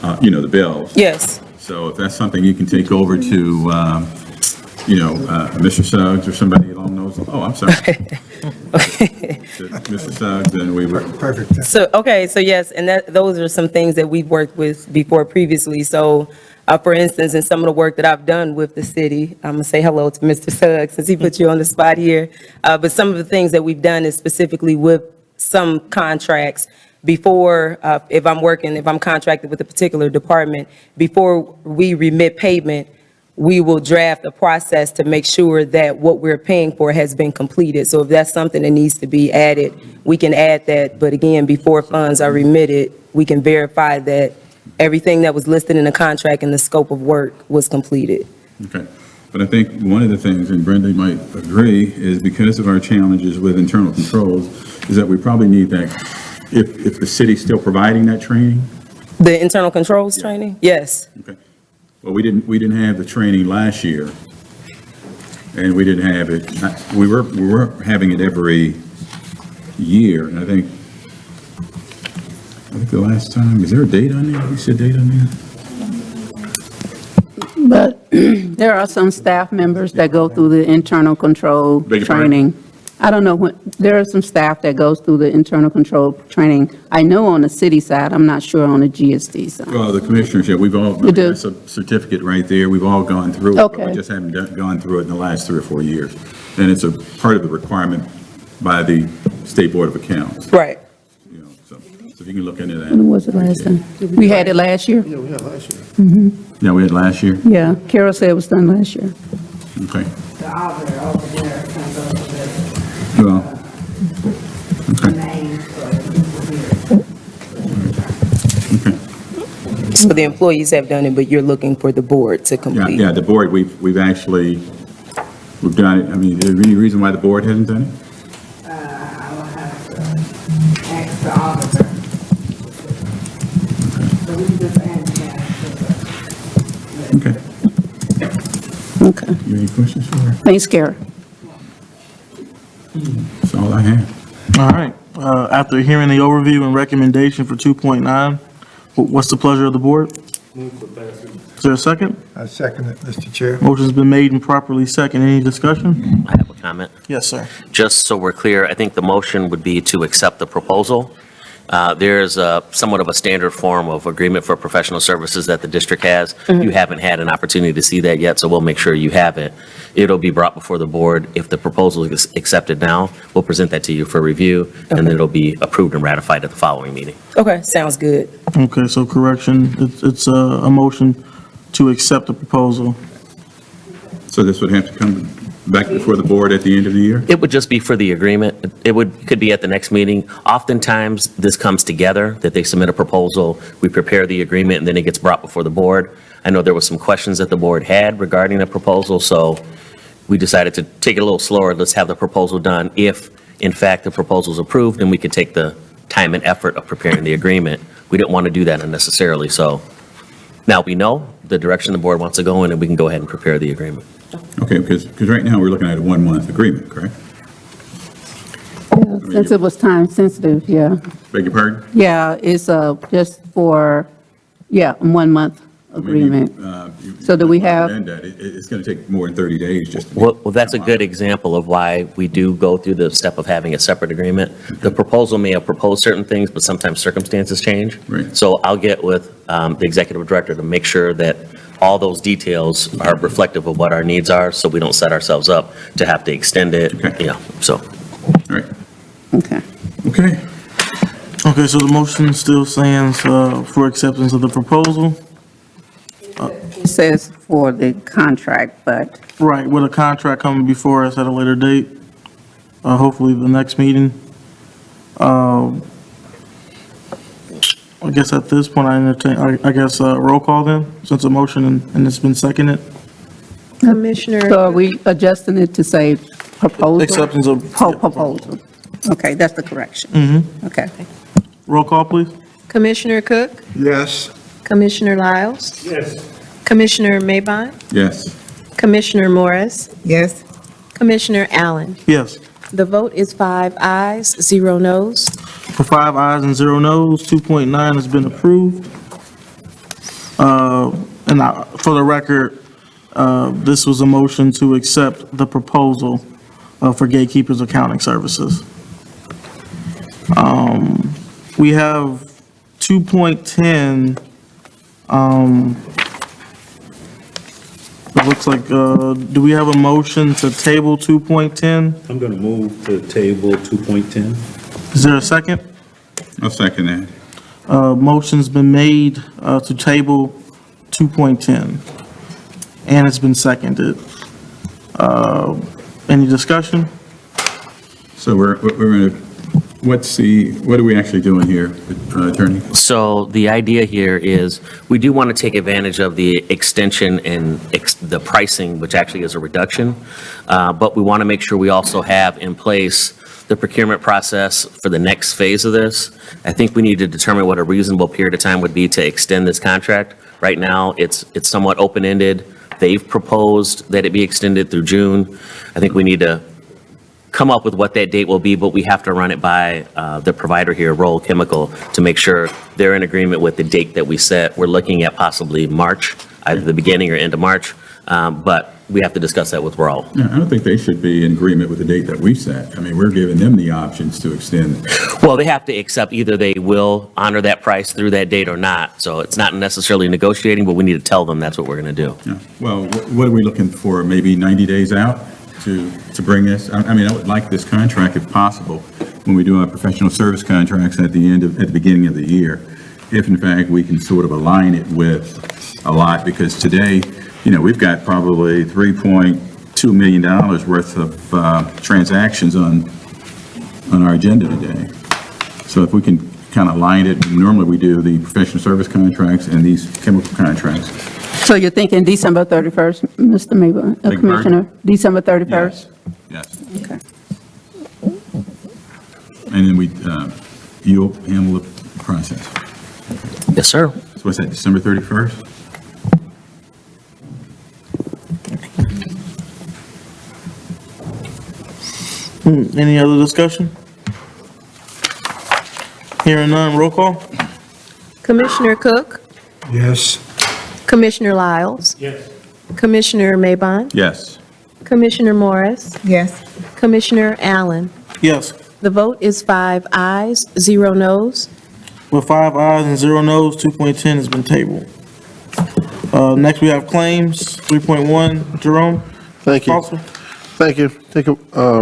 the bills. Yes. So if that's something you can take over to, Mr. Suggs or somebody along those, I'm sorry. Mr. Suggs, then we would. Perfect. So yes, and those are some things that we've worked with before previously. So, for instance, in some of the work that I've done with the city, I'm gonna say hello to Mr. Suggs since he put you on the spot here. But some of the things that we've done is specifically with some contracts before, if I'm contracted with a particular department, before we remit payment, we will draft a process to make sure that what we're paying for has been completed. So if that's something that needs to be added, we can add that. But again, before funds are remitted, we can verify that everything that was listed in the contract and the scope of work was completed. Okay. But I think one of the things, and Brenda might agree, is because of our challenges with internal controls, is that we probably need that, if the city's still providing that training. The internal controls training? Yes. Okay. Well, we didn't have the training last year, and we didn't have it, we were having it every year, and I think the last time, is there a date on there? You said date on there? But there are some staff members that go through the internal control Beg your pardon? training. I don't know there are some staff that goes through the internal control training. I know on the city side, I'm not sure on the GSD side. Well, the commissioners, yeah, we've all, We do. that's a certificate right there, we've all gone through it. But Okay. we just haven't gone through it in the last 3 or 4 years. And it's a part of the requirement by the State Board of Accounts, Right. so if you can look into that. When was it last time? We had it last year? Yeah, we had last year. Yeah, we had last year, Yeah, Carol said it was done last year. okay. Well, okay. Okay. So the employees have done it, but you're looking for the board to complete. Yeah, the board, we've done it. I mean, is there any reason why the board hasn't done it? I will have to ask the auditor. So we just add that. Okay. Okay. You have any questions for her? Thanks, Carol. That's all I have. All right. After hearing the overview and recommendation for 2.9, what's the pleasure of the board? Is there a second? I second it, Mr. Chair. Motion's been made and properly second. Any discussion? I have a comment. Yes, sir. Just so we're clear, I think the motion would be to accept the proposal, There's somewhat of a standard form of agreement for professional services that the district has. You haven't had an opportunity to see that yet, so we'll make sure you have it. It'll be brought before the board. If the proposal is accepted now, we'll present that to you for review, and then it'll be approved and ratified at the following meeting. Okay, sounds good. Okay, so correction, it's a motion to accept the proposal. So this would have to come back before the board at the end of the year? It would just be for the agreement. Could be at the next meeting. Oftentimes, this comes together, that they submit a proposal, we prepare the agreement, and then it gets brought before the board. I know there was some questions that the board had regarding the proposal, so we decided to take it a little slower. Let's have the proposal done. If, in fact, the proposal is approved, then we could take the time and effort of preparing the agreement. We didn't want to do that unnecessarily, so now we know the direction the board wants to go in, and we can go ahead and prepare the agreement. Okay, because right now, we're looking at a 1-month agreement, correct? Since it was time sensitive, yeah. Beg your pardon? Yeah, it's just for, a 1-month agreement. So do we have- It's going to take more than 30 days just to. Well, that's a good example of why we do go through the step of having a separate agreement. The proposal may have proposed certain things, but sometimes circumstances change. Right. So I'll get with the executive director to make sure that all those details are reflective of what our needs are, so we don't set ourselves up to have to extend it, Okay. so. All right, Okay. okay. Okay, so the motion still stands for acceptance of the proposal. It says for the contract, but Right, with a contract coming before us at a later date, hopefully the next meeting. I guess at this point, I guess roll call then, since a motion and it's been seconded. Commissioner, so are we adjusting it to say proposal? Acceptance of, Proposal. Okay, that's the correction. Okay. roll call, please. Commissioner Cook, Yes. Commissioner Lyles, Yes. Commissioner Maybon, Yes, Commissioner Morris, Yes. Commissioner Allen. Yes. The vote is 5 ayes, 0 noes. For 5 ayes and 0 noes, 2.9 has been approved. For the record, this was a motion to accept the proposal for Gatekeepers Accounting Services. We have 2.10, it looks like, do we have a motion to table 2.10? I'm going to move to table 2.10. Is there a second? I'll second that. Motion's been made to table 2.10, and it's been seconded. Any discussion? So we're going to, what are we actually doing here, Attorney? So the idea here is, we do want to take advantage of the extension and the pricing, which actually is a reduction, but we want to make sure we also have in place the procurement process for the next phase of this. I think we need to determine what a reasonable period of time would be to extend this contract. Right now, it's somewhat open-ended. They've proposed that it be extended through June. I think we need to come up with what that date will be, but we have to run it by the provider here, Roll Chemical, to make sure they're in agreement with the date that we set. We're looking at possibly March, either the beginning or end of March, but we have to discuss that with Roll. Yeah, I don't think they should be in agreement with the date that we set. I mean, we're giving them the options to extend. Well, they have to accept either they will honor that price through that date or not. So it's not necessarily negotiating, but we need to tell them that's what we're going to do. Yeah. Well, what are we looking for? Maybe 90 days out to bring this? I mean, I would like this contract if possible, when we do our professional service contracts at the beginning of the year, if in fact we can sort of align it with a lot, because today, we've got probably $3.2 million worth of transactions on our agenda today. So if we can kind of line it, normally we do the professional service contracts and these chemical contracts. So you're thinking December 31st, Mr. Maybon, Beg your Commissioner? December 31st? Yes. Okay. And then you'll handle the process. Yes, sir. So what's that, December 31st? Any other discussion? Hearing none, roll call? Commissioner Cook, Yes. Commissioner Lyles, Yes. Commissioner Maybon, Yes. Commissioner Morris, Yes. Commissioner Allen. Yes. The vote is 5 ayes, 0 noes. With 5 ayes and 0 noes, 2.10 has been tabled. Next, we have claims, 3.1. Jerome? Thank you. Foster? Thank you.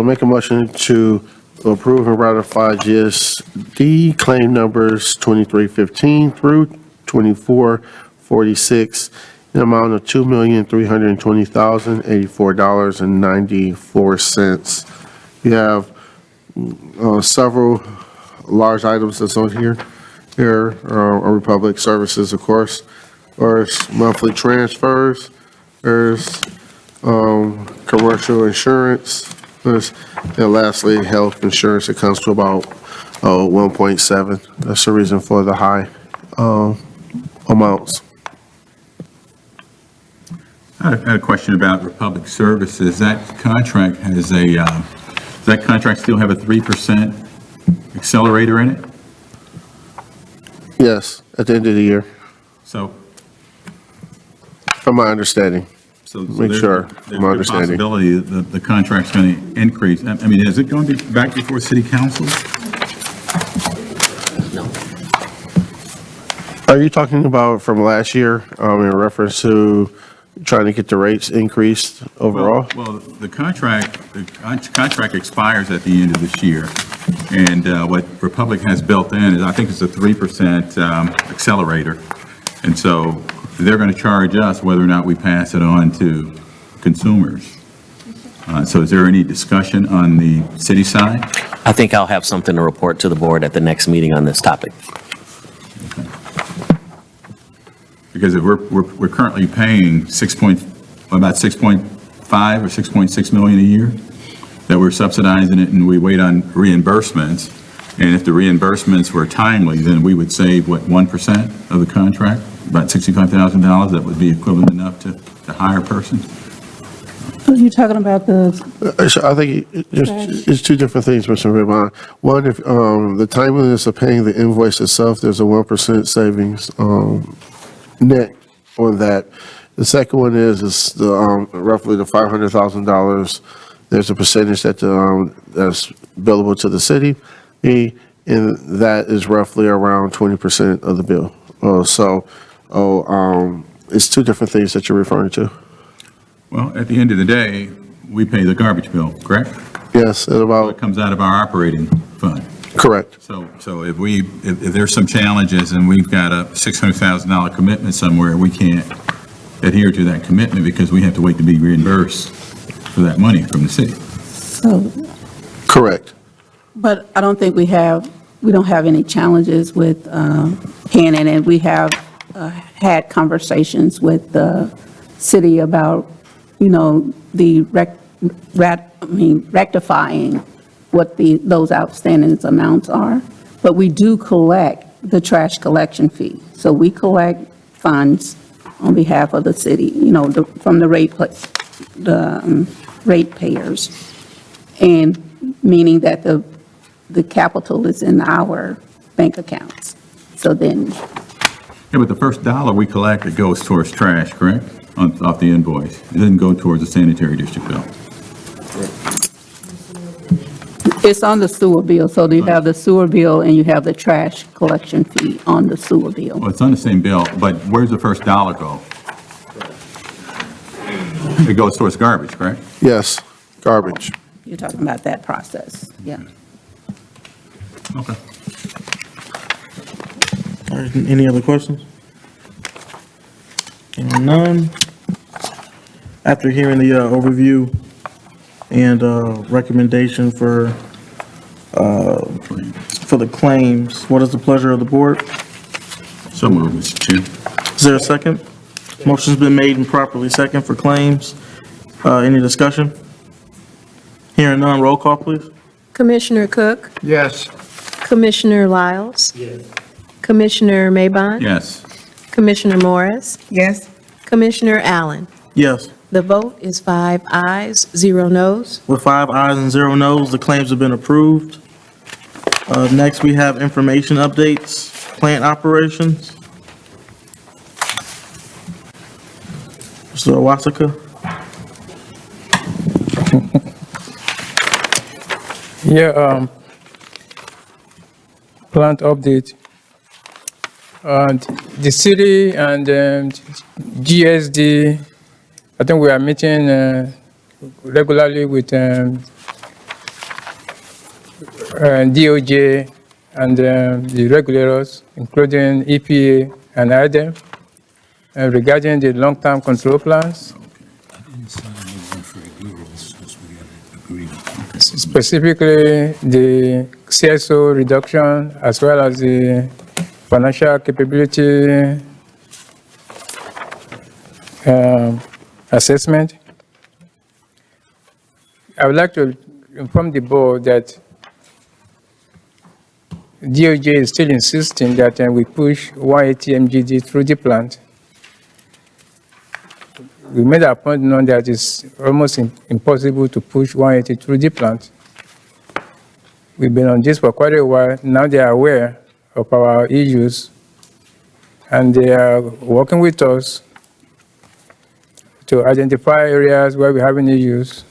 Make a motion to approve and ratify GSD claim numbers 2315 through 2446 in the amount of $2,320,084.94. You have several large items that's on here. Here are Republic Services, of course. There's monthly transfers. There's commercial insurance. And lastly, health insurance. It comes to about 1.7. That's the reason for the high amounts. I had a question about Republic Services. That contract has does that contract still have a 3% accelerator in it? Yes, at the end of the year, So, from my understanding. Make sure, there's my a good understanding. possibility that the contract's going to increase. I mean, is it going to be back before city council? Are you talking about from last year, in reference to trying to get the rates increased overall? Well, the contract expires at the end of this year. And what Republic has built in is, I think it's a 3% accelerator. And so they're going to charge us whether or not we pass it on to consumers. So is there any discussion on the city side? I think I'll have something to report to the board at the next meeting on this topic. Because if we're currently paying about 6.5 or 6.6 million a year, that we're subsidizing it and we wait on reimbursements. And if the reimbursements were timely, then we would save, 1% of the contract? About $65,000, that would be equivalent enough to hire a person? Are you talking about the, I think it's two different things, Mr. Raymond. One, if the timeliness of paying the invoice itself, there's a 1% savings net on that. The second one is the roughly the $500,000. There's a percentage that's billable to the city, and that is roughly around 20% of the bill. It's two different things that you're referring to. Well, at the end of the day, we pay the garbage bill, correct? Yes, at It about, comes out of our operating fund. correct. So if there's some challenges and we've got a $600,000 commitment somewhere, we can't adhere to that commitment because we have to wait to be reimbursed for that money from the city. so, Correct. but I don't think we don't have any challenges with paying it, and we have had conversations with the city about, the rectifying what those outstanding amounts are. But we do collect the trash collection fee. So we collect funds on behalf of the city, from the ratepayers. And meaning that the capital is in our bank accounts. So then, Yeah, but the first dollar we collect, it goes towards trash, correct? Off the invoice. It doesn't go towards the sanitary district bill. it's on the sewer bill, so you have the sewer bill and you have the trash collection fee on the sewer bill. Well, it's on the same bill, but where's the first dollar go? It goes towards garbage, correct? Yes, garbage. You're talking about that process, yeah. Okay. All right, any other questions? Hearing none. After hearing the overview and recommendation for the claims, what is the pleasure of the board? So moved, Mr. Chair. Is there a second? Motion's been made and properly second for claims. Any discussion? Hearing none, roll call, please. Commissioner Cook? Yes. Commissioner Lyles? Commissioner Maybon? Yes. Commissioner Morris? Yes. Commissioner Allen? Yes. The vote is 5 ayes, 0 noes. With 5 ayes and 0 noes, the claims have been approved. Next, we have information updates, plant operations. Mr. Owasika? Yeah, plant update. The city and GSD, I think we are meeting regularly with DOJ and the regulators, including EPA and IDEM, regarding the long-term control plans. Specifically, the CSO reduction as well as the financial capability assessment. I would like to inform the board that DOJ is still insisting that we push 180 MGD through the plant. We made a point known that it's almost impossible to push 180 through the plant. We've been on this for quite a while. Now they are aware of our issues, and they are working with us to identify areas where we're having issues.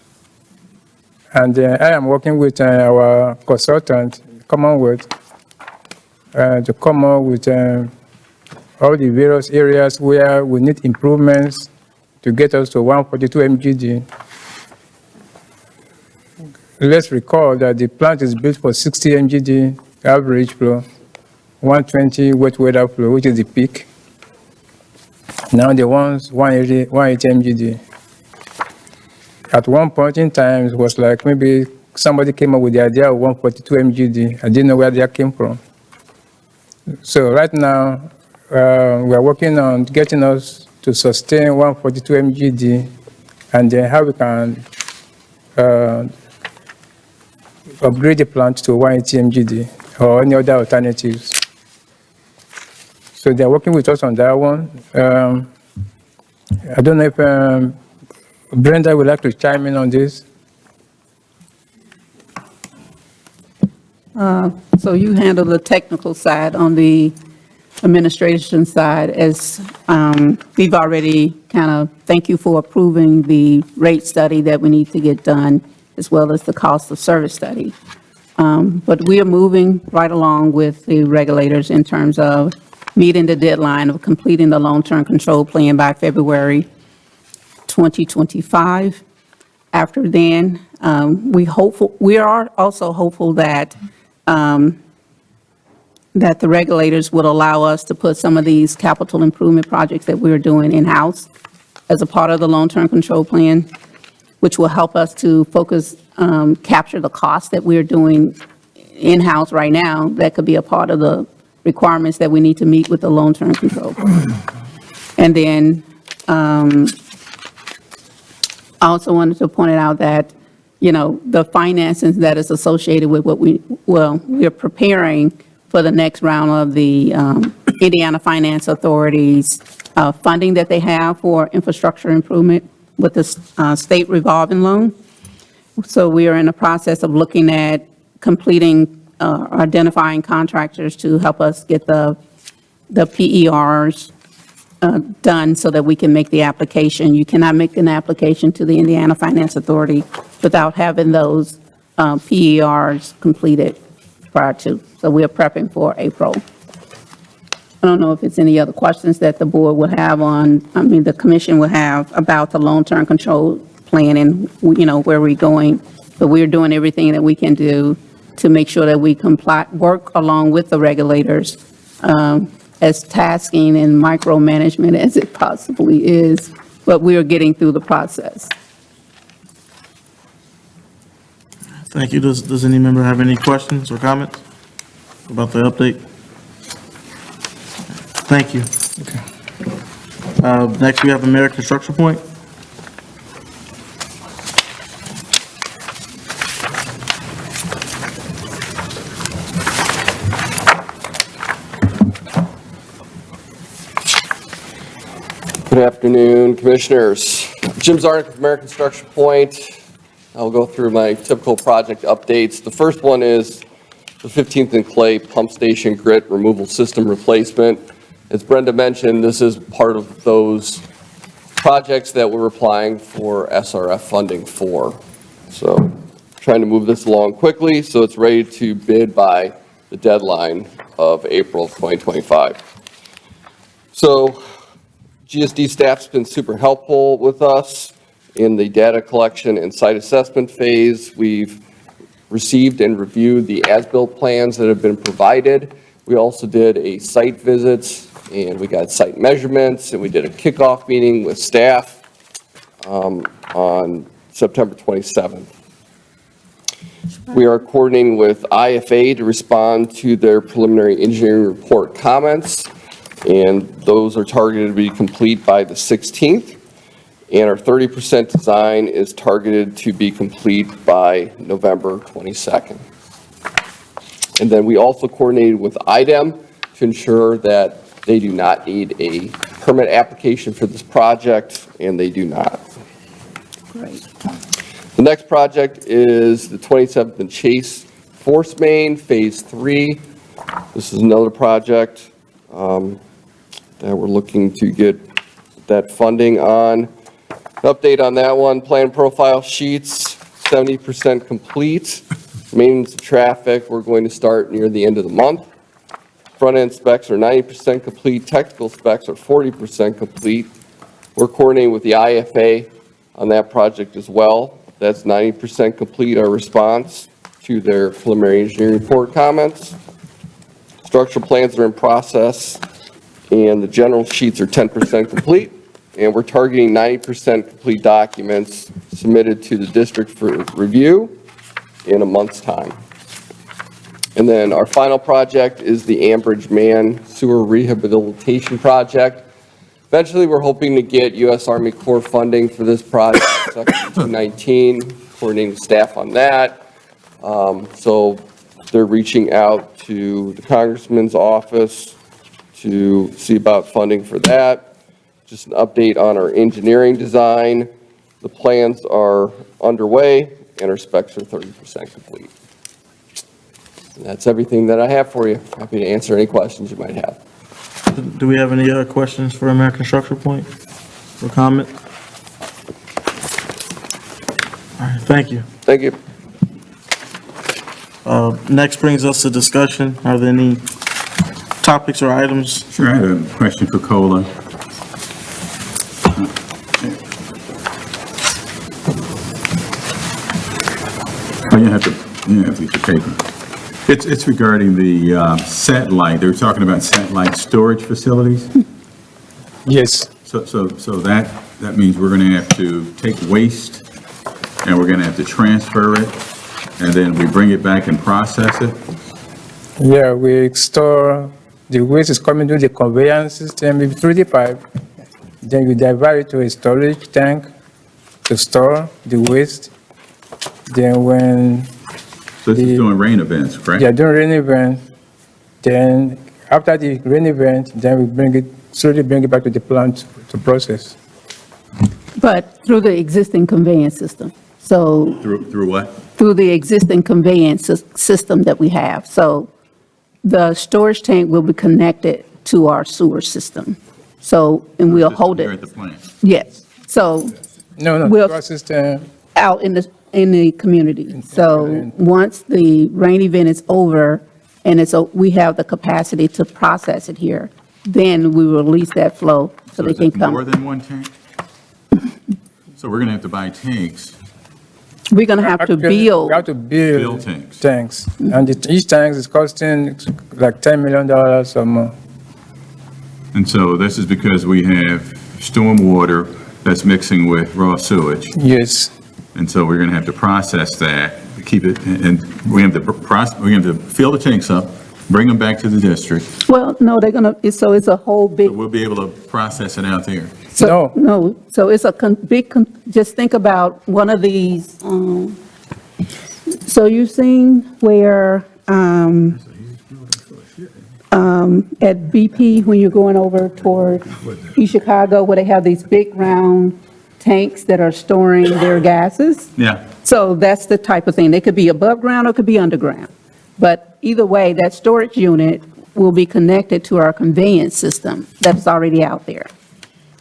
And I am working with our consultant, Commonwealth, to come up with all the various areas where we need improvements to get us to 142 MGD. Let's recall that the plant is built for 60 MGD average flow, 120 wet weather flow, which is the peak. Now they want 180 MGD. At one point in time, it was like maybe somebody came up with the idea of 142 MGD. I didn't know where that came from. So right now, we are working on getting us to sustain 142 MGD, and then how we can upgrade the plant to 180 MGD or any other alternatives. So they're working with us on that one. I don't know if Brenda would like to chime in on this. So you handle the technical side. On the administration side, as we've already thank you for approving the rate study that we need to get done, as well as the cost of service study. But we are moving right along with the regulators in terms of meeting the deadline of completing the long-term control plan by February 2025. After then, we are also hopeful that that the regulators would allow us to put some of these capital improvement projects that we're doing in-house as a part of the long-term control plan, which will help us to focus, capture the costs that we're doing in-house right now. That could be a part of the requirements that we need to meet with the long-term control plan. And then I also wanted to point out that, the finances that is associated with what we're preparing for the next round of the Indiana Finance Authority's funding that they have for infrastructure improvement with the state revolving loan. So we are in the process of looking at completing, identifying contractors to help us get the PERs done so that we can make the application. You cannot make an application to the Indiana Finance Authority without having those PERs completed prior to. So we are prepping for April. I don't know if it's any other questions that the board would have the commission would have about the long-term control plan and, where we're going. But we're doing everything that we can do to make sure that we work along with the regulators, as tasking and micromanagement as it possibly is, but we are getting through the process. Thank you. Does any member have any questions or comments about the update? Thank you. Okay. Next, we have the Merit Construction Point. Good afternoon, Commissioners. Jim Zarnik with American Construction Point. I'll go through my typical project updates. The first one is the 15th and Clay Pump Station Grit Removal System Replacement. As Brenda mentioned, this is part of those projects that we're applying for SRF funding for. So trying to move this along quickly so it's ready to bid by the deadline of April 2025. So GSD staff's been super helpful with us in the data collection and site assessment phase. We've received and reviewed the as-built plans that have been provided. We also did a site visit, and we got site measurements, and we did a kickoff meeting with staff on September 27th. We are coordinating with IFA to respond to their preliminary engineering report comments, and those are targeted to be complete by the 16th. And our 30% design is targeted to be complete by November 22nd. And then we also coordinated with IDEM to ensure that they do not need a permit application for this project, and they do not. Great. The next project is the 27th and Chase Force Main, Phase 3. This is another project that we're looking to get that funding on. Update on that one, plan profile sheets, 70% complete. Maintenance of traffic, we're going to start near the end of the month. Front-end specs are 90% complete, technical specs are 40% complete. We're coordinating with the IFA on that project as well. That's 90% complete, our response to their preliminary engineering report comments. Structural plans are in process, and the general sheets are 10% complete. And we're targeting 90% complete documents submitted to the district for review in a month's time. And then our final project is the Ambridge Man Sewer Rehabilitation Project. Eventually, we're hoping to get U.S. Army Corps funding for this project, Section 219, coordinating staff on that. So they're reaching out to the Congressman's office to see about funding for that. Just an update on our engineering design. The plans are underway and our specs are 30% complete. And that's everything that I have for you. Happy to answer any questions you might have. Do we have any other questions for American Structure Point or comment? All right, thank you. Thank you. Next brings us to discussion. Are there any topics or items? Sure, I have a question for Cola. Oh, you have to get your paper. It's regarding the satellite. They were talking about satellite storage facilities. Yes. So that means we're going to have to take waste and we're going to have to transfer it, and then we bring it back and process it. Yeah, we store, the waste is coming through the conveyance system through the pipe. Then we divert it to a storage tank to store the waste. Then when So this is during rain events, correct? yeah, during rain event, then after the rain event, then we slowly bring it back to the plant to process. But through the existing conveyance system. So Through what? through the existing conveyance system that we have. So the storage tank will be connected to our sewer system. So, and we'll hold Here at it, the plant. yes. So No, We'll- sewer system, out in the community. So once the rain event is over and we have the capacity to process it here, then we will release that flow so they is can it more come. than one tank? So we're going to have to buy tanks. We're going to have to actually, build. we have to Build build tanks. tanks. And each tank is costing like $10 million or more. And so this is because we have storm water that's mixing with raw sewage. Yes. And so we're going to have to process that, keep it, and we have to fill the tanks up, bring them back to the district. Well, no, they're going to, so it's a whole big. So we'll be able to process it out there. So, no, so it's a just think about one of these, so you've seen where, at BP, when you're going over toward East Chicago, where they have these big round tanks that are storing their gases? Yeah. So that's the type of thing. They could be above ground or it could be underground. But either way, that storage unit will be connected to our conveyance system that's already out there.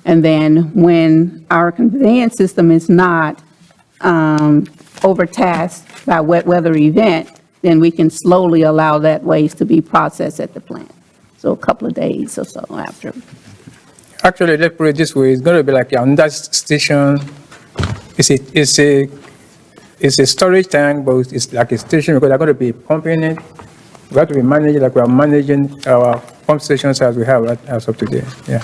And then when our conveyance system is not overtasked by wet weather event, then we can slowly allow that waste to be processed at the plant. So a couple of days or so after. Actually, let's put it this way, it's going to be like another station. It's a storage tank, but it's like a station because they're going to be pumping it. We have to be managing like we are managing our pump stations as we have as of today, yeah.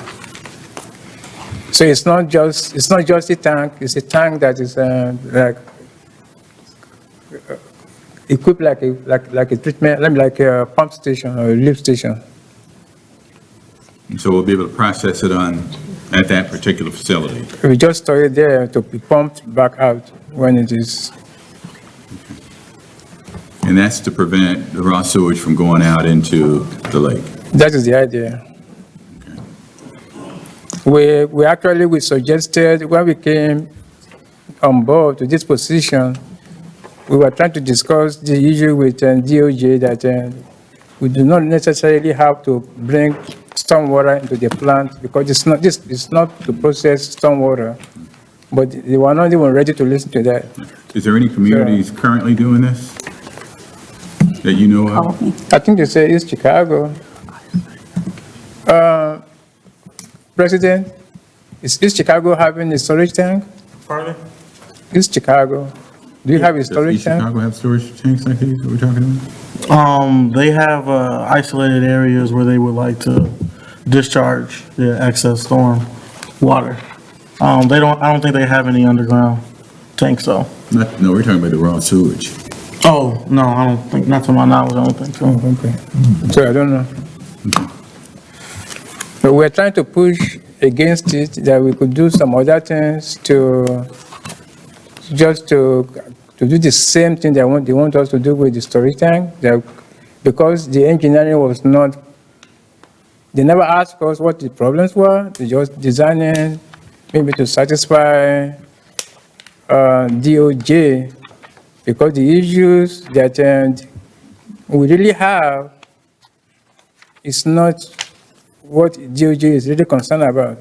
So it's not just a tank, it's a tank that is equipped like a treatment, like a pump station or a lift station. So we'll be able to process it at that particular facility. We just store it there to be pumped back out when it is. And that's to prevent the raw sewage from going out into the lake. That is the idea. We suggested when we came on board to this position, we were trying to discuss the issue with DOJ that we do not necessarily have to bring stormwater into the plant because it's not to process stormwater. But they were not even ready to listen to that. Is there any communities currently doing this that you know of? I think they say East Chicago. President, is East Chicago having a storage tank? Pardon? East Chicago. Do you have a storage tank? Does East Chicago have storage tanks like these that we're talking about? They have isolated areas where they would like to discharge the excess storm water. I don't think they have any underground tanks though. No, we're talking about the raw sewage. Oh, no, I don't think, not to my knowledge, I don't think so. Okay. So I don't know. But we're trying to push against it that we could do some other things to do the same thing they want us to do with the storage tank. Because the engineering was not, they never asked us what the problems were. They just designed it maybe to satisfy DOJ, because the issues that we really have is not what DOJ is really concerned about.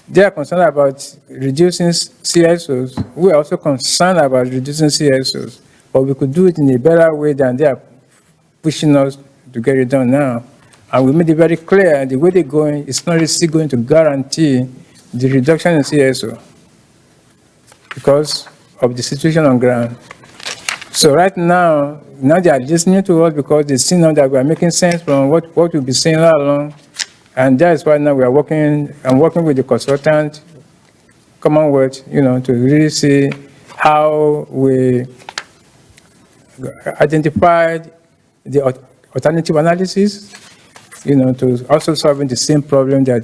They are concerned about reducing CSOs. We are also concerned about reducing CSOs, but we could do it in a better way than they are pushing us to get it done now. And we made it very clear the way they're going is not really going to guarantee the reduction in CSO because of the situation on ground. So right now they are listening to us because they see now that we are making sense from what we've been saying all along. And that's why now I'm working with the consultant, Commonwealth, to really see how we identified the alternative analysis, to also solving the same problem that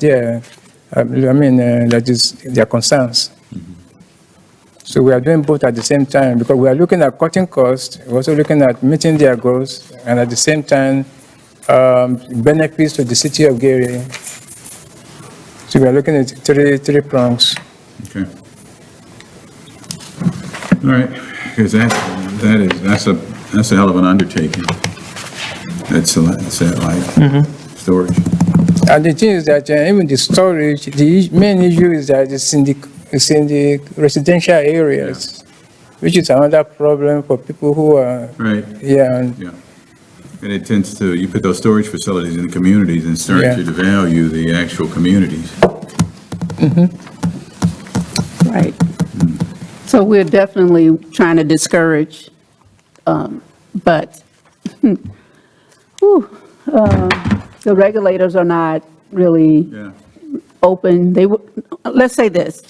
that is their concerns. So we are doing both at the same time because we are looking at cutting costs, we're also looking at meeting their goals, and at the same time, benefits to the city of Gary. So we are looking at three prongs. Okay. All right, because that's a hell of an undertaking. That's like storage. And the thing is that even the storage, the main issue is that it's in the residential areas, which is another problem for people who are And it tends to, you put those storage facilities in the communities and start to devalue the actual communities. Right. So we're definitely trying to discourage, but the regulators are not really open. Let's say this.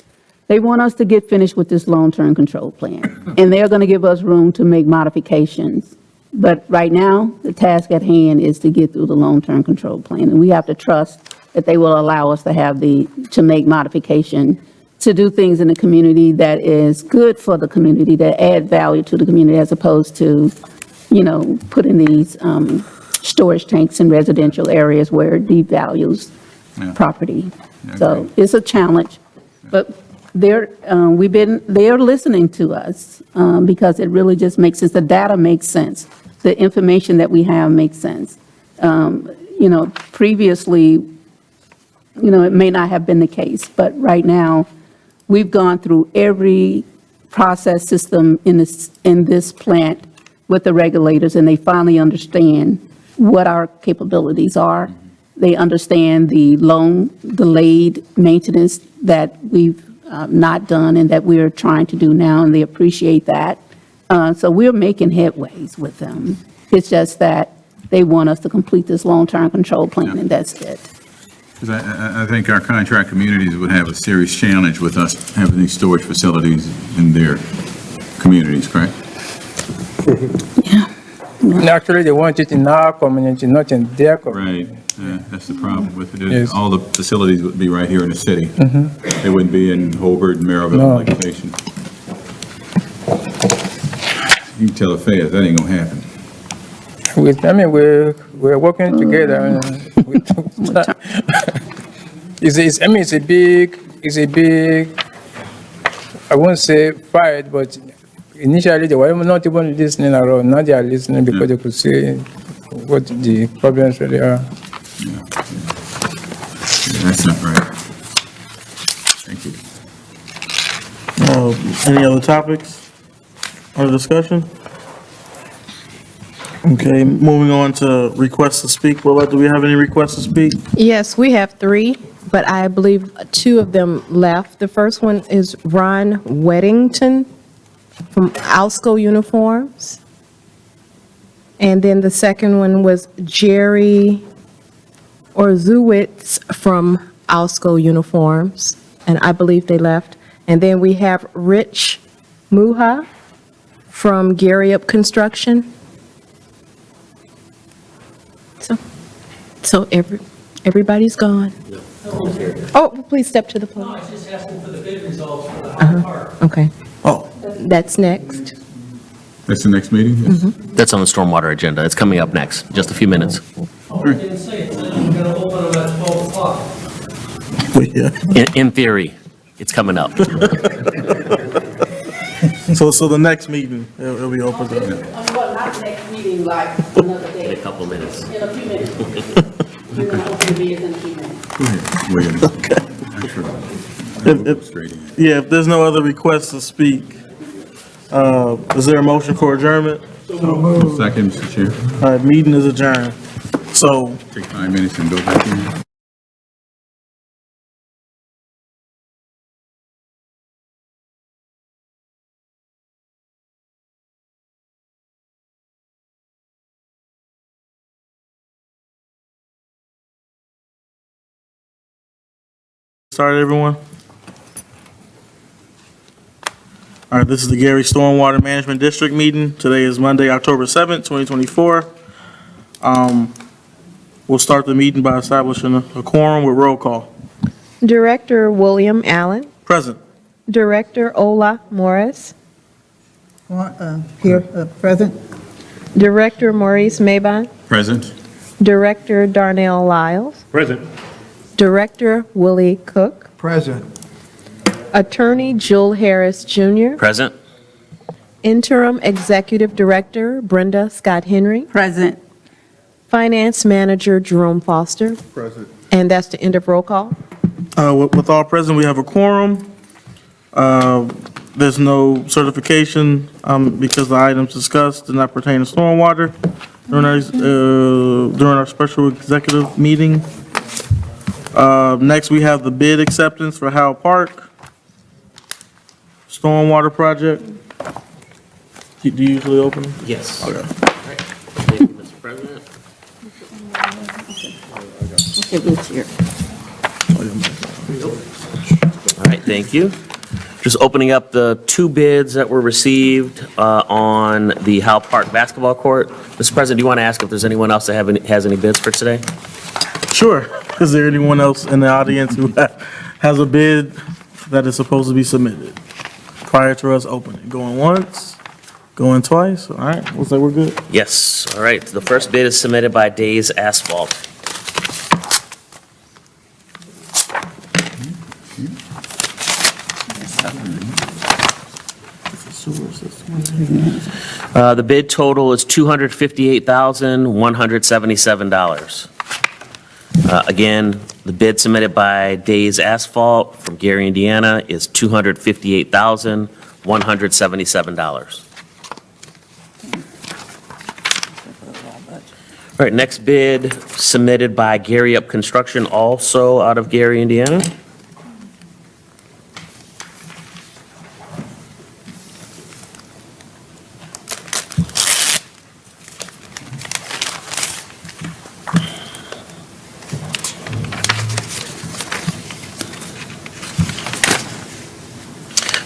They want us to get finished with this long-term control plan, and they're going to give us room to make modifications. But right now, the task at hand is to get through the long-term control plan, and we have to trust that they will allow us to make modification, to do things in the community that is good for the community, that add value to the community, as opposed to, putting these storage tanks in residential areas where it devalues property. So it's a challenge, but they're listening to us because it really just makes sense. The data makes sense. The information that we have makes sense. Previously, it may not have been the case, but right now, we've gone through every process system in this plant with the regulators, and they finally understand what our capabilities are, They understand the long delayed maintenance that we've not done and that we're trying to do now, and they appreciate that. So we're making headways with them. It's just that they want us to complete this long-term control plan, and that's it. Because I think our contract communities would have a serious challenge with us having these storage facilities in their communities, correct? Actually, they want it in our community, not in their community. Right, that's the problem with it. Yes. All the facilities would be right here in the city. Mhm. They wouldn't be in Hobart, Maryville, No. like station. You can tell the feds, that ain't gonna happen. We're working together. It's a big, I won't say fight, but initially they were not even listening at all. Now they are listening because they could see what the problems really are. Yeah, that's not right. Thank you. Any other topics or discussion? Okay, moving on to requests to speak. Willette, do we have any requests to speak? Yes, we have 3, but I believe 2 of them left. The first one is Ron Weddington from Alsco Uniforms. And then the second one was Jerry Orzuwitz from Alsco Uniforms, and I believe they left. And then we have Rich Muha from Gary Up Construction. So everybody's gone. Oh, please step to the podium. No, I was just asking for the bid results for the High Park. Okay, Oh, that's next. That's the next meeting? Yes. That's on the stormwater agenda. It's coming up next, just a few minutes. Oh, I didn't say it, said I'm gonna open them at 12 o'clock. wait, yeah. In theory, it's coming up. So the next meeting, it'll be open to. Well, not next meeting, like another In day, a couple of minutes. in a few minutes. We're going to open the bids in a few minutes. Go ahead, William. Actually, frustrating. Yeah, if there's no other requests to speak, is there a motion for adjournment? Second, Mr. Chair. All right, meeting is adjourned. So Take 5 minutes and go back in. started, everyone? All right, this is the Gary Stormwater Management District meeting. Today is Monday, October 7th, 2024. We'll start the meeting by establishing a quorum with roll call. Director William Allen, Present. Director Ola Morris, Here, present. Director Maurice Mabon, Present? Director Darnell Lyles, Present. Director Willie Cook, Present. Attorney Jewel Harris Jr., Present? Interim Executive Director Brenda Scott Henry, Present. Finance Manager Jerome Foster, Present. and that's the end of roll call. With all present, we have a quorum. There's no certification because the items discussed do not pertain to stormwater during our special executive meeting. Next, we have the bid acceptance for Howell Park stormwater project. Do you usually open them? Yes. Okay. Thank you, Mr. President. Okay, Rich here. All right, thank you. Just opening up the 2 bids that were received on the Howell Park basketball court. Mr. President, do you want to ask if there's anyone else that has any bids for today? Sure. Is there anyone else in the audience who has a bid that is supposed to be submitted prior to us opening? Going once, going twice? All right, looks like we're good. Yes, all right. The first bid is submitted by Days Asphalt. The bid total is $258,177. Again, the bid submitted by Days Asphalt from Gary, Indiana is $258,177. All right, next bid submitted by Gary Up Construction, also out of Gary, Indiana.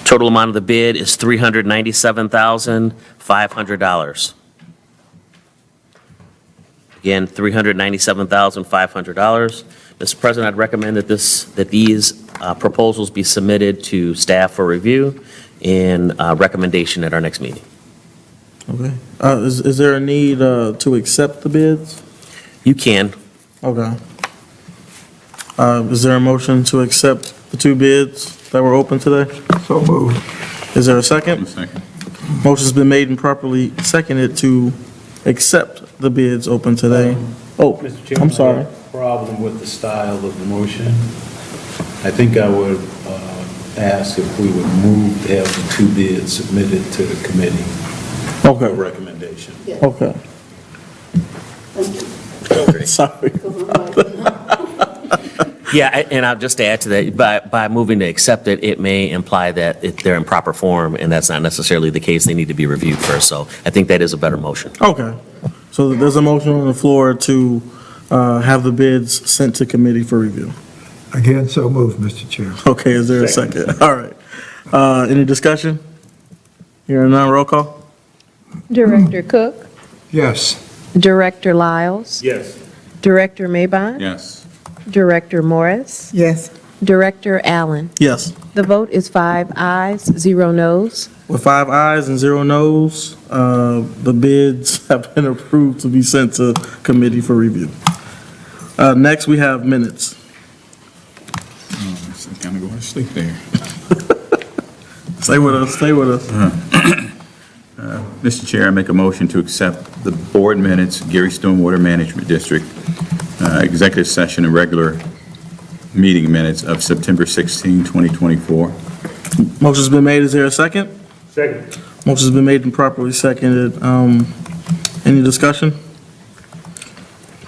Total amount of the bid is $397,500. Again, $397,500. Mr. President, I'd recommend that these proposals be submitted to staff for review and recommendation at our next meeting. Okay. Is there a need to accept the bids? You can. Okay. Is there a motion to accept the two bids that were open today? So moved. Is there a second? Second. Motion's been made and properly seconded to accept the bids open today. Oh, Mr. Chairman, I'm sorry. I have a problem with the style of the motion. I think I would ask if we would move to have the two bids submitted to the committee for Okay, recommendation. okay. Sorry. Yeah, and I'll just add to that, by moving to accept it, it may imply that they're in proper form, and that's not necessarily the case. They need to be reviewed first, so I think that is a better motion. Okay. So there's a motion on the floor to have the bids sent to committee for review. Again, so moved, Mr. Chair. Okay, is there a second? All right. Any discussion? Hearing none, roll call? Director Cook, Yes. Director Lyles, Yes. Director Maybon, Yes. Director Morris, Yes. Director Allen. Yes. The vote is 5 ayes, 0 noes. With 5 ayes and 0 noes, the bids have been approved to be sent to committee for review. Next, we have minutes. I'm kind of going to sleep there. Stay with us, stay with us. Mr. Chair, I make a motion to accept the board minutes, Gary Stormwater Management District, executive session and regular meeting minutes of September 16, 2024. Motion's been made, is there a second? Second. Motion's been made and properly seconded. Any discussion?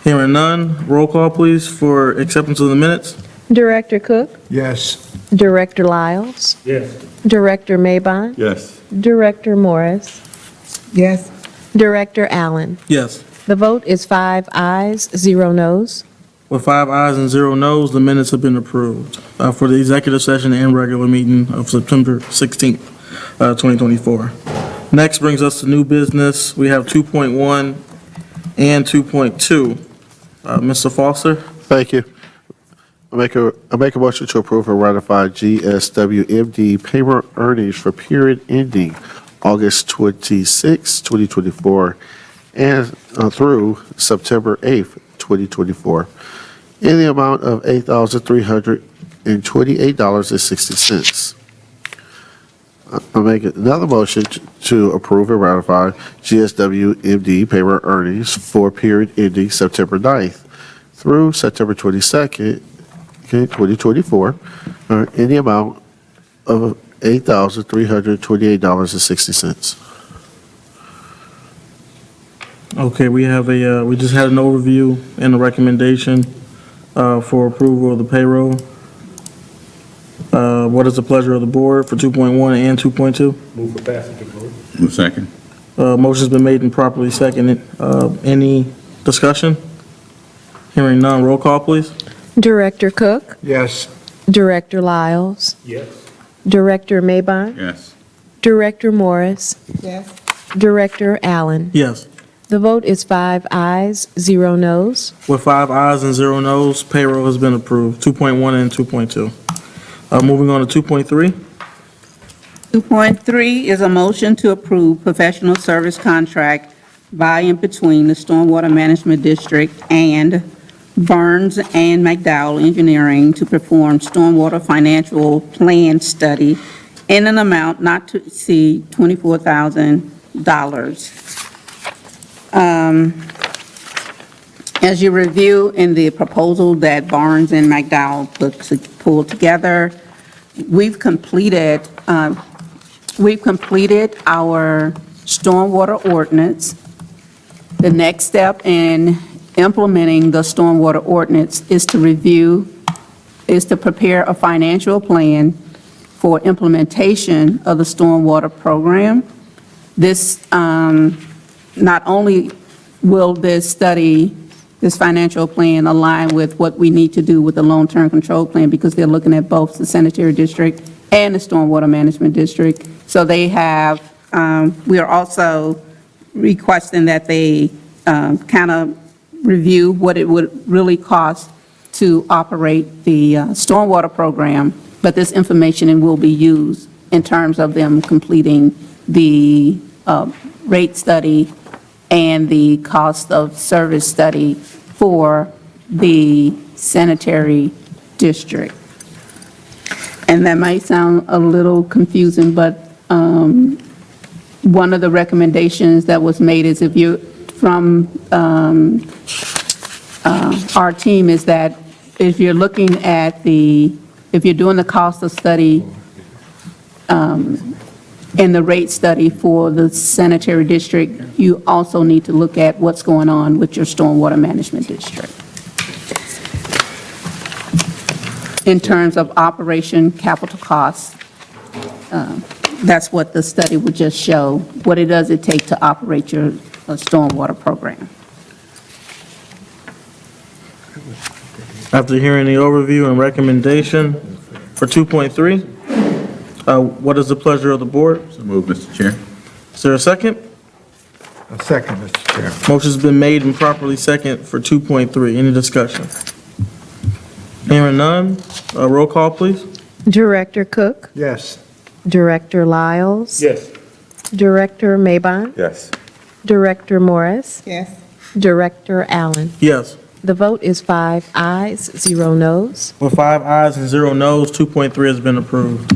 Hearing none, roll call, please, for acceptance of the minutes. Director Cook, Yes. Director Lyles, Yes. Director Maybon, Yes. Director Morris, Yes. Director Allen. Yes. The vote is 5 ayes, 0 noes. With 5 ayes and 0 noes, the minutes have been approved for the executive session and regular meeting of September 16th, 2024. Next brings us to new business. We have 2.1 and 2.2. Mr. Foster? Thank you. I make a motion to approve and ratify GSWMD payroll earnings for period ending August 26, 2024, and through September 8th, 2024, in the amount of $8,328.60. I make another motion to approve and ratify GSWMD payroll earnings for period ending September 9th through September 22nd, 2024, in the amount of $8,328.60. Okay, we have we just had an overview and a recommendation for approval of the payroll. What is the pleasure of the board for 2.1 and 2.2? Move for passage of vote. Second. Motion's been made and properly seconded. Any discussion? Hearing none, roll call, please. Director Cook, Yes. Director Lyles, Yes. Director Maybon, Yes. Director Morris, Yes. Director Allen. Yes. The vote is 5 ayes, 0 noes. With 5 ayes and 0 noes, payroll has been approved, 2.1 and 2.2. Moving on to 2.3. 2.3 is a motion to approve professional service contract by and between the Stormwater Management District and Burns and McDowell Engineering to perform stormwater financial plan study in an amount not to exceed $24,000. As you review in the proposal that Barnes and McDowell pulled together, we've completed our stormwater ordinance. The next step in implementing the stormwater ordinance is to prepare a financial plan for implementation of the stormwater program. This, not only will this financial plan align with what we need to do with the long-term control plan, because they're looking at both the sanitary district and the stormwater management district. So they have, we are also requesting that they kind of review what it would really cost to operate the stormwater program, but this information will be used in terms of them completing the rate study and the cost of service study for the sanitary district. And that might sound a little confusing, but one of the recommendations that was made is if you, from our team, is that if you're looking at if you're doing the cost of study and the rate study for the sanitary district, you also need to look at what's going on with your stormwater management district in terms of operation capital costs. That's what the study would just show, what it does it take to operate your stormwater program. After hearing the overview and recommendation for 2.3, what is the pleasure of the board? So move, Mr. Chair. Is there a second? A second, Mr. Chair. Motion's been made and properly second for 2.3. Any discussion? Hearing none, roll call, please. Director Cook, Yes. Director Lyles, Yes. Director Maybon, Yes. Director Morris, Yes. Director Allen. Yes. The vote is 5 ayes, 0 noes. With 5 ayes and 0 noes, 2.3 has been approved.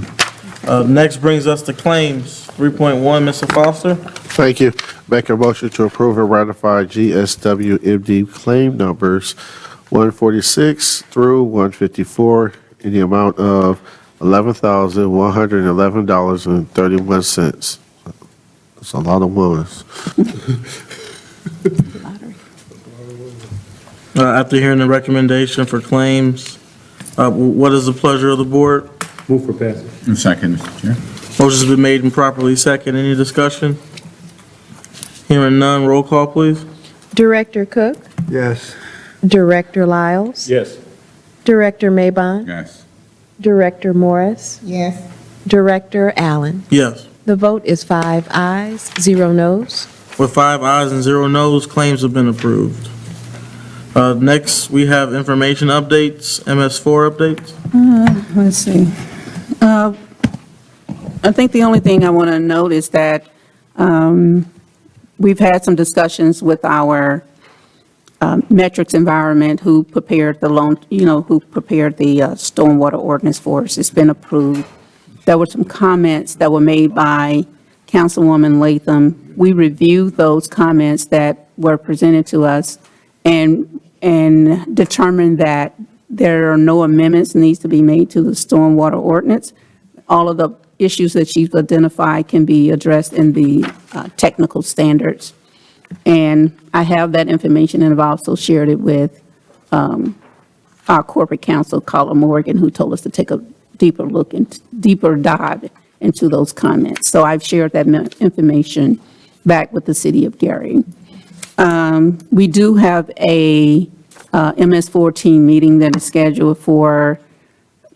Next brings us to claims. 3.1, Mr. Foster. Thank you. Make a motion to approve and ratify GSWMD claim numbers 146 through 154 in the amount of $11,111.31. That's a lot of ones. After hearing the recommendation for claims, what is the pleasure of the board? Move for passage. Second, Mr. Chair. Motion's been made and properly second. Any discussion? Hearing none, roll call, please. Director Cook, Yes. Director Lyles, Yes. Director Maybon, Yes. Director Morris, Yes. Director Allen. Yes. The vote is 5 ayes, 0 noes. With 5 ayes and 0 noes, claims have been approved. Next, we have information updates, MS4 updates. Let's see. I think the only thing I want to note is that we've had some discussions with our metrics environment who prepared the stormwater ordinance for us. It's been approved. There were some comments that were made by Councilwoman Latham. We reviewed those comments that were presented to us and determined that there are no amendments needs to be made to the stormwater ordinance. All of the issues that she's identified can be addressed in the technical standards. And I have that information, and I've also shared it with our corporate counsel, Carla Morgan, who told us to take a deeper look and deeper dive into those comments. So I've shared that information back with the city of Gary. We do have a MS14 meeting that is scheduled for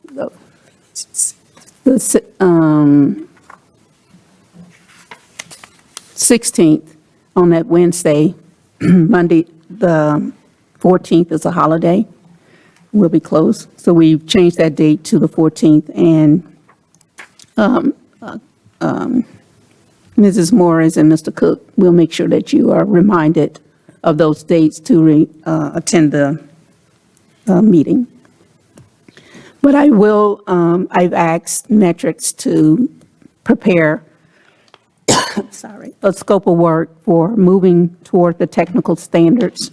the 16th on that Wednesday. Monday, the 14th is a holiday. We'll be closed. So we've changed that date to the 14th, and Mrs. Morris and Mr. Cook will make sure that you are reminded of those dates to attend the meeting. But I will, I've asked Metrics to prepare, sorry, a scope of work for moving toward the technical standards.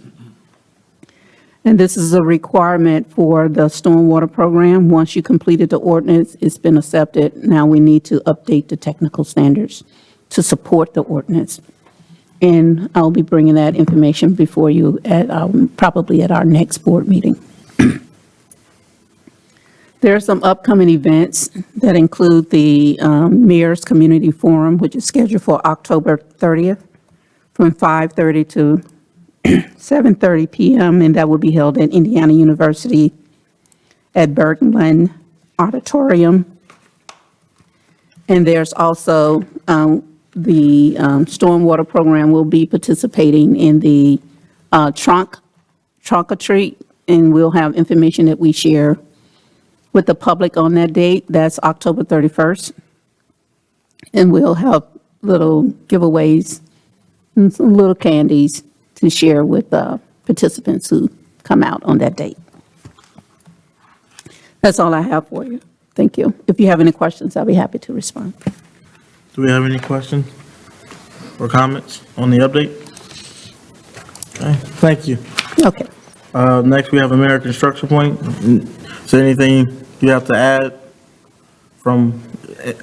And this is a requirement for the stormwater program. Once you completed the ordinance, it's been accepted. Now we need to update the technical standards to support the ordinance. And I'll be bringing that information before you at, probably at our next board meeting. There are some upcoming events that include the Mayor's Community Forum, which is scheduled for October 30th from 5:30 to 7:30 p.m., and that will be held at Indiana University at Bergman Auditorium. And there's also the Stormwater Program will be participating in the trunk or treat, and we'll have information that we share with the public on that date. That's October 31st. And we'll have little giveaways and some little candies to share with participants who come out on that date. That's all I have for you. Thank you. If you have any questions, I'll be happy to respond. Do we have any questions or comments on the update? Okay, thank you. Okay. Next, we have American Structure Point. Is there anything you have to add from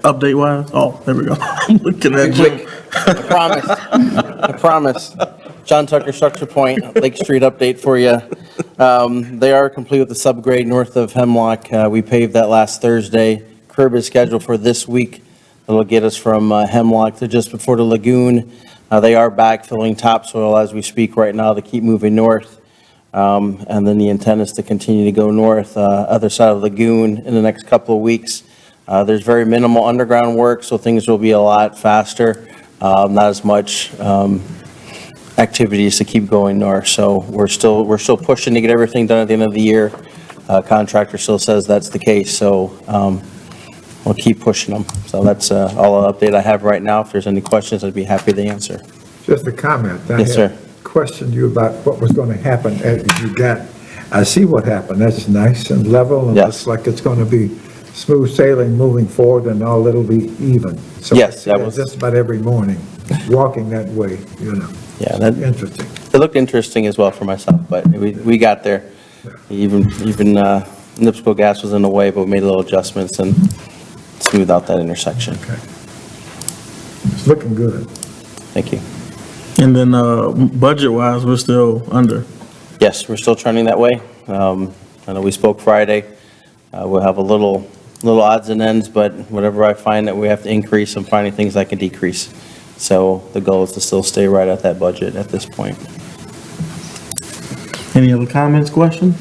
update-wise? Oh, there we go. I'm looking at Jim. I promise. John Tucker Structure Point, Lake Street update for you. They are complete with the subgrade north of Hemlock. We paved that last Thursday. Curb is scheduled for this week. It'll get us from Hemlock to just before the lagoon. They are backfilling topsoil as we speak right now to keep moving north. And then the intent is to continue to go north, other side of the lagoon in the next couple of weeks. There's very minimal underground work, so things will be a lot faster. Not as much activities to keep going north. So we're still pushing to get everything done at the end of the year. Contractor still says that's the case, so we'll keep pushing them. So that's all the update I have right now. If there's any questions, I'd be happy to answer. Just a comment. Yes, sir. Questioned you about what was going to happen as you got. I see what happened. That's nice and level, and Yes. looks like it's going to be smooth sailing moving forward, and all it'll be even. So I Yes, see that that was- just about every morning, walking that way, you know. Yeah, that, Interesting. it looked interesting as well for myself, but we got there. Even Nipsco gas was in the way, but we made little adjustments and smoothed out that intersection. Okay. It's looking good. Thank you. And then budget-wise, we're still under. Yes, we're still trending that way. I know we spoke Friday. We'll have a little odds and ends, but whatever I find that we have to increase, I'm finding things I can decrease. So the goal is to still stay right at that budget at this point. Any other comments, questions?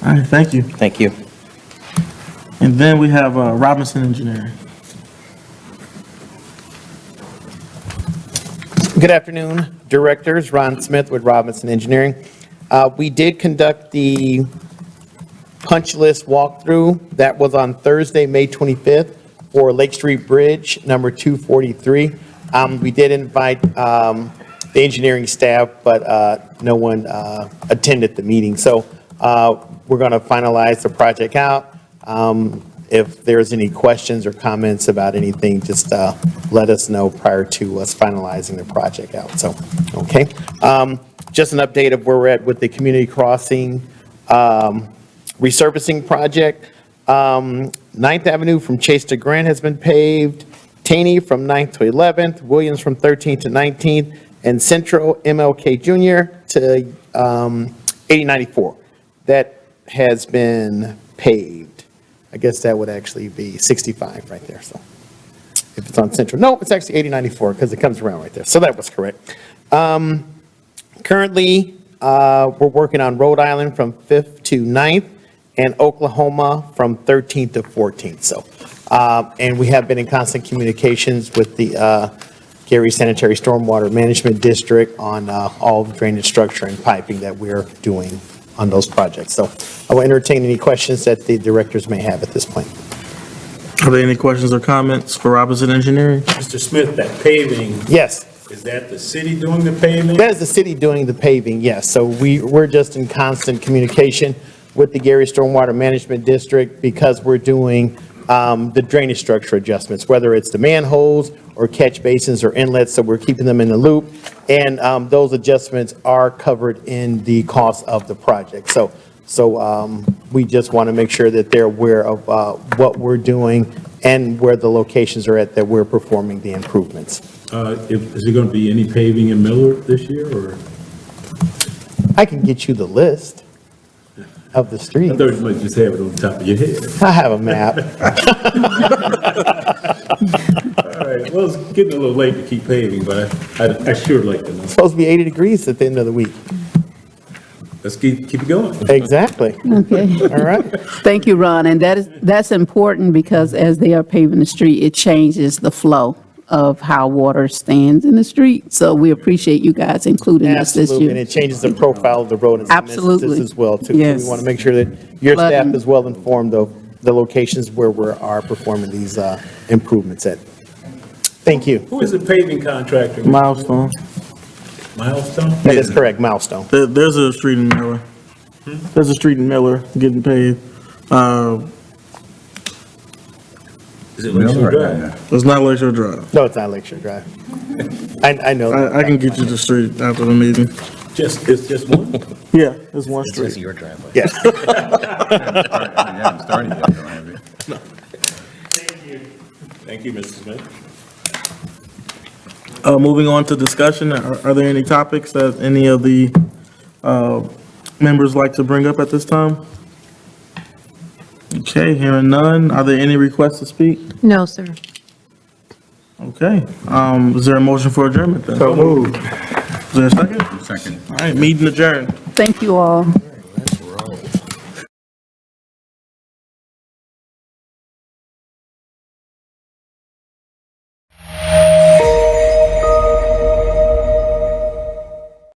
All right, thank you. Thank you. And then we have Robinson Engineering. Good afternoon, directors. Ron Smith with Robinson Engineering. We did conduct the punch list walkthrough. That was on Thursday, May 25th for Lake Street Bridge, number 243. We did invite the engineering staff, but no one attended the meeting. So we're going to finalize the project out. If there's any questions or comments about anything, just let us know prior to us finalizing the project out. So, okay. Just an update of where we're at with the community crossing resurfacing project. 9th Avenue from Chase to Grant has been paved. Taney from 9th to 11th, Williams from 13th to 19th, and Central MLK Jr. to 8094. That has been paved. I guess that would actually be 65 right there, so. If it's on Central, no, it's actually 8094 because it comes around right there. So that was correct. Currently, we're working on Rhode Island from 5th to 9th and Oklahoma from 13th to 14th. So, and we have been in constant communications with the Gary Sanitary Stormwater Management District on all the drainage structure and piping that we're doing on those projects. So I will entertain any questions that the directors may have at this point. Are there any questions or comments for Robinson Engineering? Mr. Smith, that paving, Yes. is that the city doing the paving? That is the city doing the paving, yes. So we're just in constant communication with the Gary Stormwater Management District because we're doing the drainage structure adjustments, whether it's the manholes or catch basins or inlets, so we're keeping them in the loop. And those adjustments are covered in the cost of the project. So we just want to make sure that they're aware of what we're doing and where the locations are at that we're performing the improvements. Is there going to be any paving in Miller this year, or? I can get you the list of the I streets. thought you might just have it on the top of your head. I have a map. All right, well, it's getting a little late to keep paving, but I sure like to know. It's supposed to be 80 degrees at the end of the week. Let's keep it going. Exactly. Okay. All right. Thank you, Ron. And that's important because as they are paving the street, it changes the flow of how water stands in the street. So we appreciate you guys including us this Absolutely, and year. it changes the profile of the road in some instances Absolutely. as well, too. So Yes. we want to make sure that your staff Flooding. is well informed of the locations where we are performing these improvements at. Thank you. Who is the paving contractor? Milestone. Milestone? That is correct, Milestone. There's a street in Miller. There's a street in Miller getting paved. Is it Lakeshore Miller, Drive? It's not Lakeshore Drive. No, it's not Lakeshore Drive. I know. I can get you the street after the meeting. It's just one? Yeah, it's one It's just street. your driveway. Yeah. You haven't started yet, though, have you? Thank you, Mr. Smith. Moving on to discussion, are there any topics that any of the members like to bring up at this time? Okay, hearing none. Are there any requests to speak? No, sir. Okay, is there a motion for adjournment then? So moved. Is there a second? Second. All right, meeting adjourned. Thank you all.